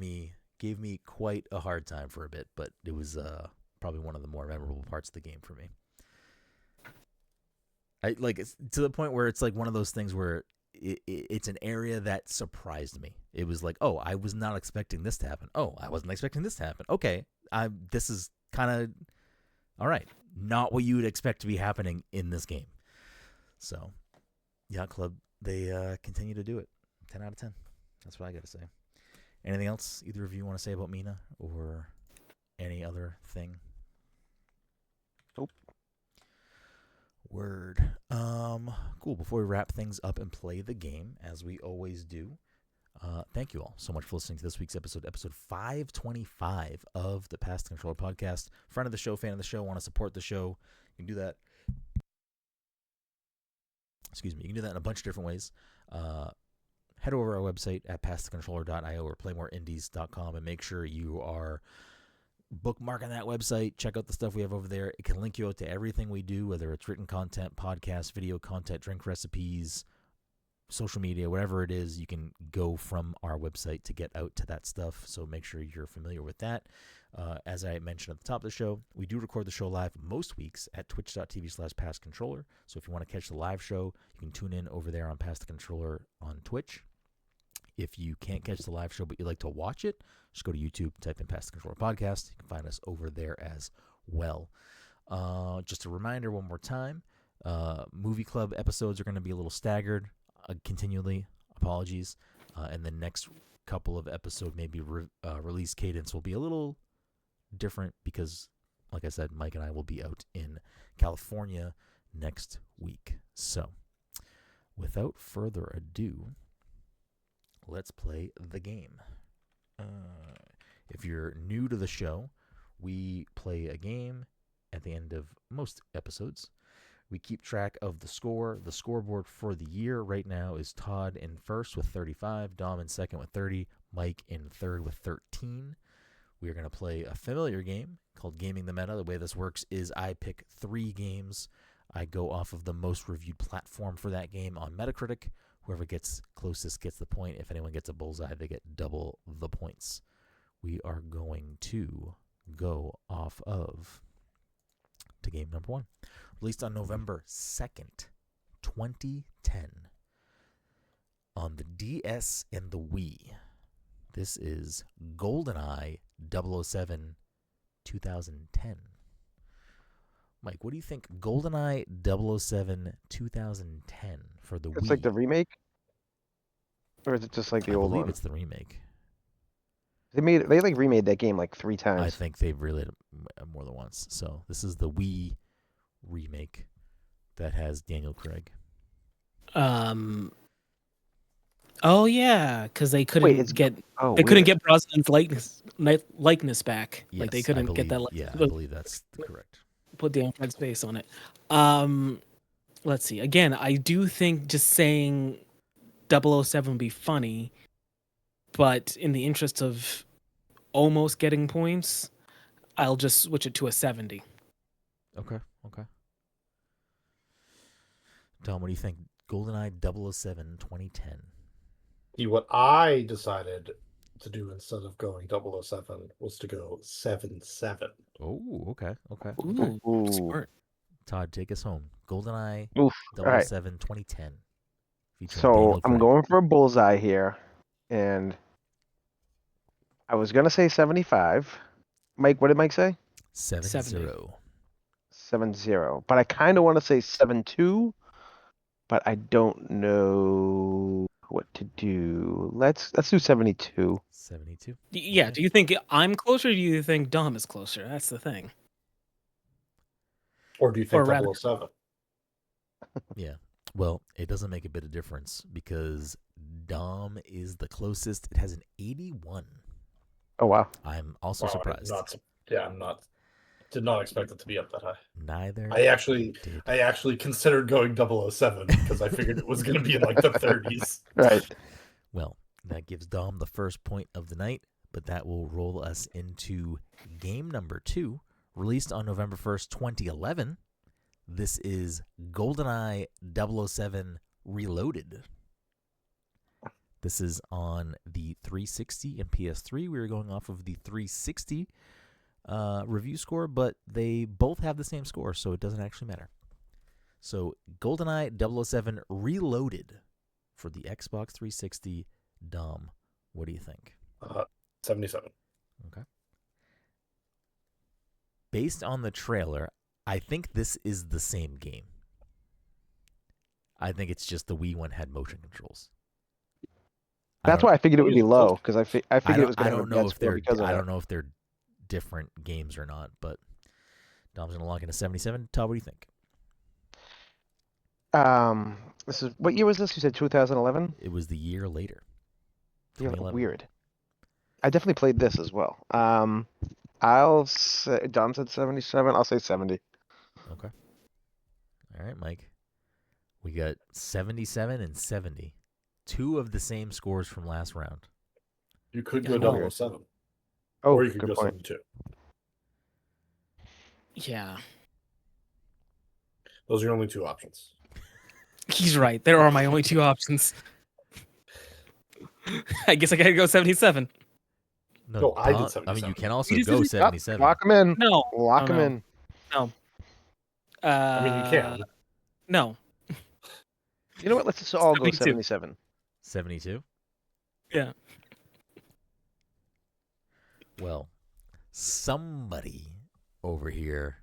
me quite a hard time for a bit, but it was probably one of the more memorable parts of the game for me. I like it's to the point where it's like one of those things where it's an area that surprised me. It was like, oh, I was not expecting this to happen. Oh, I wasn't expecting this to happen. Okay, this is kind of all right. Not what you would expect to be happening in this game. So, Yacht Club, they continue to do it. 10 out of 10. That's what I got to say. Anything else either of you want to say about Mina or any other thing? Nope. Word. Cool. Before we wrap things up and play the game, as we always do, thank you all so much for listening to this week's episode 525 of the Pass the Controller podcast. Friend of the show, fan of the show, want to support the show, you can do that. Excuse me. You can do that in a bunch of different ways. Head over to our website at passthecontroller.io or playmoreindies.com and make sure you are bookmarking that website. Check out the stuff we have over there. It can link you out to everything we do, whether it's written content, podcast, video content, drink recipes, social media, whatever it is. You can go from our website to get out to that stuff. So make sure you're familiar with that. As I mentioned at the top of the show, we do record the show live most weeks at twitch.tv/passcontroller. So if you want to catch the live show, you can tune in over there on Pass the Controller on Twitch. If you can't catch the live show but you'd like to watch it, just go to YouTube, type in Pass the Controller podcast. You can find us over there as well. Just a reminder one more time, Movie Club episodes are going to be a little staggered continually. Apologies. And the next couple of episode maybe release cadence will be a little different because, like I said, Mike and I will be out in California next week. So, without further ado, let's play the game. If you're new to the show, we play a game at the end of most episodes. We keep track of the score. The scoreboard for the year right now is Todd in first with 35, Dom in second with 30, Mike in third with 13. We are going to play a familiar game called Gaming the Meta. The way this works is I pick 3 games. I go off of the most reviewed platform for that game on Metacritic. Whoever gets closest gets the point. If anyone gets a bullseye, they get double the points. We are going to go off of to game number 1. Released on November 2nd, 2010 on the DS and the Wii. This is GoldenEye 007 2010. Mike, what do you think? GoldenEye 007 2010 for the It's Wii. like the remake, or is it just like the I old believe one? it's the remake. They like remade that game like 3 I times. think they've related more than once. So this is the Wii remake that has Daniel Craig. Oh yeah, because they Wait, couldn't it's get oh they couldn't weird. get Brosnan's likeness back. Like they Yes, I couldn't get believe. that. Yeah, I believe that's correct. Put Daniel Craig's face on it. Let's see. Again, I do think just saying 007 would be funny, but in the interest of almost getting points, I'll just switch it to a 70. Okay. Tom, what do you think? GoldenEye 007 2010. See, what I decided to do instead of going 007 was to go 77. Oh, okay. Ooh, Ooh. smart. Todd, take us home. GoldenEye Oof. All right. 007 2010. Featuring So Daniel I'm Craig. going for a bullseye here, and I was gonna say 75. Mike, what did Mike say? 7-0. 70. But I kind of want to say 72, but I don't know what to do. Let's do 72. 72. Yeah. Okay. Do you think I'm closer? Or do you think Dom is closer? That's the thing. Or do you Or think rather- 007? Yeah. Well, it doesn't make a bit of difference because Dom is the closest. It has an 81. Oh wow. I'm also Wow, surprised. I'm not. Did not expect it to be up that high. Neither. I actually did. considered going 007 because I figured it was going to be in like the 30s. Right. Well, that gives Dom the first point of the night, but that will roll us into game number 2, released on November 1st, 2011. This is GoldenEye 007 Reloaded. This is on the 360 and PS3. We were going off of the 360 review score, but they both have the same score, so it doesn't actually matter. So GoldenEye 007 Reloaded for the Xbox 360. Dom, what do you think? 77. Okay. Based on the trailer, I think this is the same game. I think it's just the Wii one had motion controls. That's why I figured it would be It's low close. because I figured it was going to have a bad score because of I that. don't know if they're different games or not, but Dom's gonna lock into 77. Todd, what do you think? This is what year was this? You said 2011. It was the year later. Yeah, 2011. weird. I definitely played this as well. I'll say Dom said 77. I'll say 70. Okay. All right, Mike. We got 77 and 70. 2 of the same scores from last round. You could Yeah, go I know. 007. Oh, Or you could good go point. 72. Yeah, Those are your only 2 options. he's right. There are my only 2 options. I guess I gotta go 77. No, I did Dom- 77. I mean, you can also You just go did- 77. Lock him in. No. Lock him no. in. No. I mean, you can. No. You know what? Let's just all go 72. 77. 72? Yeah. Well, somebody over here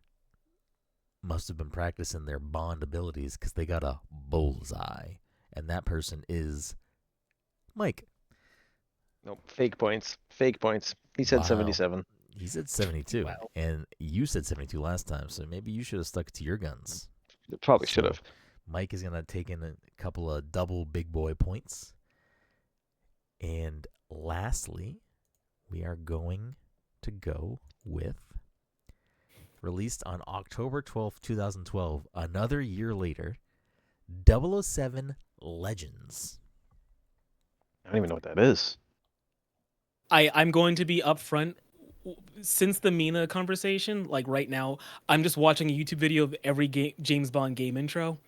must have been practicing their Bond abilities because they got a bullseye. And that person is Mike. Nope. Fake points. Fake points. He said Wow. 77. He said 72. Wow. And you said 72 last time, so maybe you should have stuck to your guns. Probably should have. So, Mike is going to take in a couple of double big boy points. And lastly, we are going to go with, released on October 12th, 2012, another year later, 007 Legends. I don't even know what that is. I'm going to be upfront. Since the Mina conversation, like right now, I'm just watching a YouTube video of every James Bond game intro.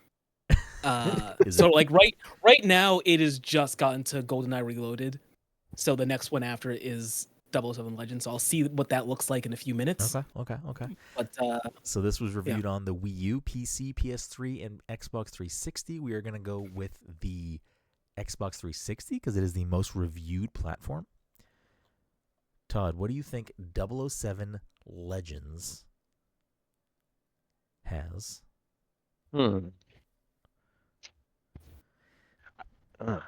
So like right now, it has just gotten to GoldenEye Reloaded. So the next one after it is 007 Legends. So I'll see what that looks like in a few minutes. Okay. But So this was reviewed on the Wii U, PC, PS3, and Xbox 360. We are going to go with the Xbox 360 because it is the most reviewed platform. Todd, what do you think 007 Legends has Hmm. Uh.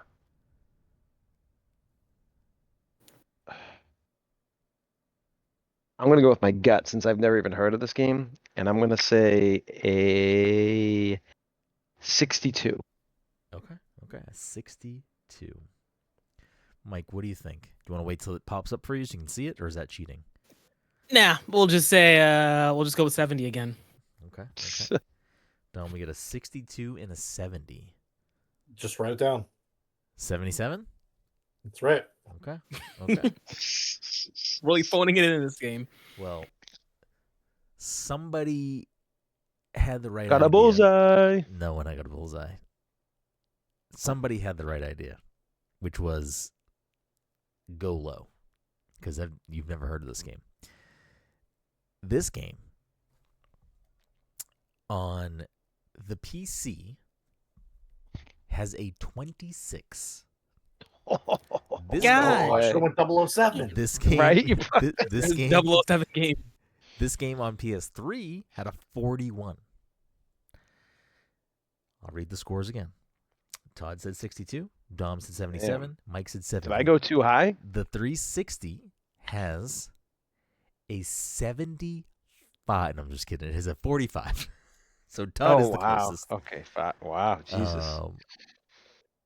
I'm gonna go with my gut since I've never even heard of this game, and I'm gonna say a 62. Okay. A 62. Mike, what do you think? Do you want to wait till it pops up for you so you can see it, or is that cheating? Nah, we'll just say we'll just go with 70 again. Okay. Dom, we get a 62 and a 70. Just write it down. 77? That's right. Okay. Really phoning it in this game. Well, somebody had the right Got idea. a bullseye. No one got a bullseye. Somebody had the right idea, which was go low, because you've never heard of this game. This game on the PC has a 26. This God. I should have went 007. This game, Right? this game, 007 game. this game on PS3 had a 41. I'll read the scores again. Todd said 62. Dom said 77. Mike said 70. Did I go too high? The 360 has a 75. No, I'm just kidding. It has a 45. So Todd is the closest. Okay, wow, Jesus.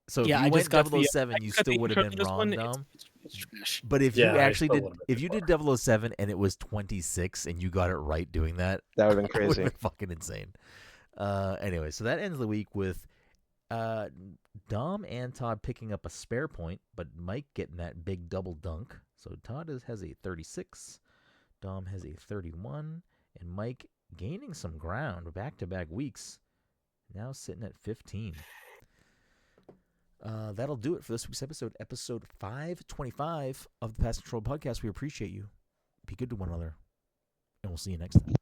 So Yeah, if I you just went got 007, you still would have been wrong, Dom. It's trash. But if Yeah, you I actually still did, would've been if you more. did 007 and it was 26 and you got it right doing that, That would have been it would crazy. have been fucking insane. Anyway, so that ends the week with Dom and Todd picking up a spare point, but Mike getting that big double dunk. So Todd has a 36, Dom has a 31, and Mike gaining some ground back-to-back weeks, now sitting at 15. That'll do it for this week's episode 525 of the Pass Control Podcast. We appreciate you. Be good to one another, and we'll see you next time.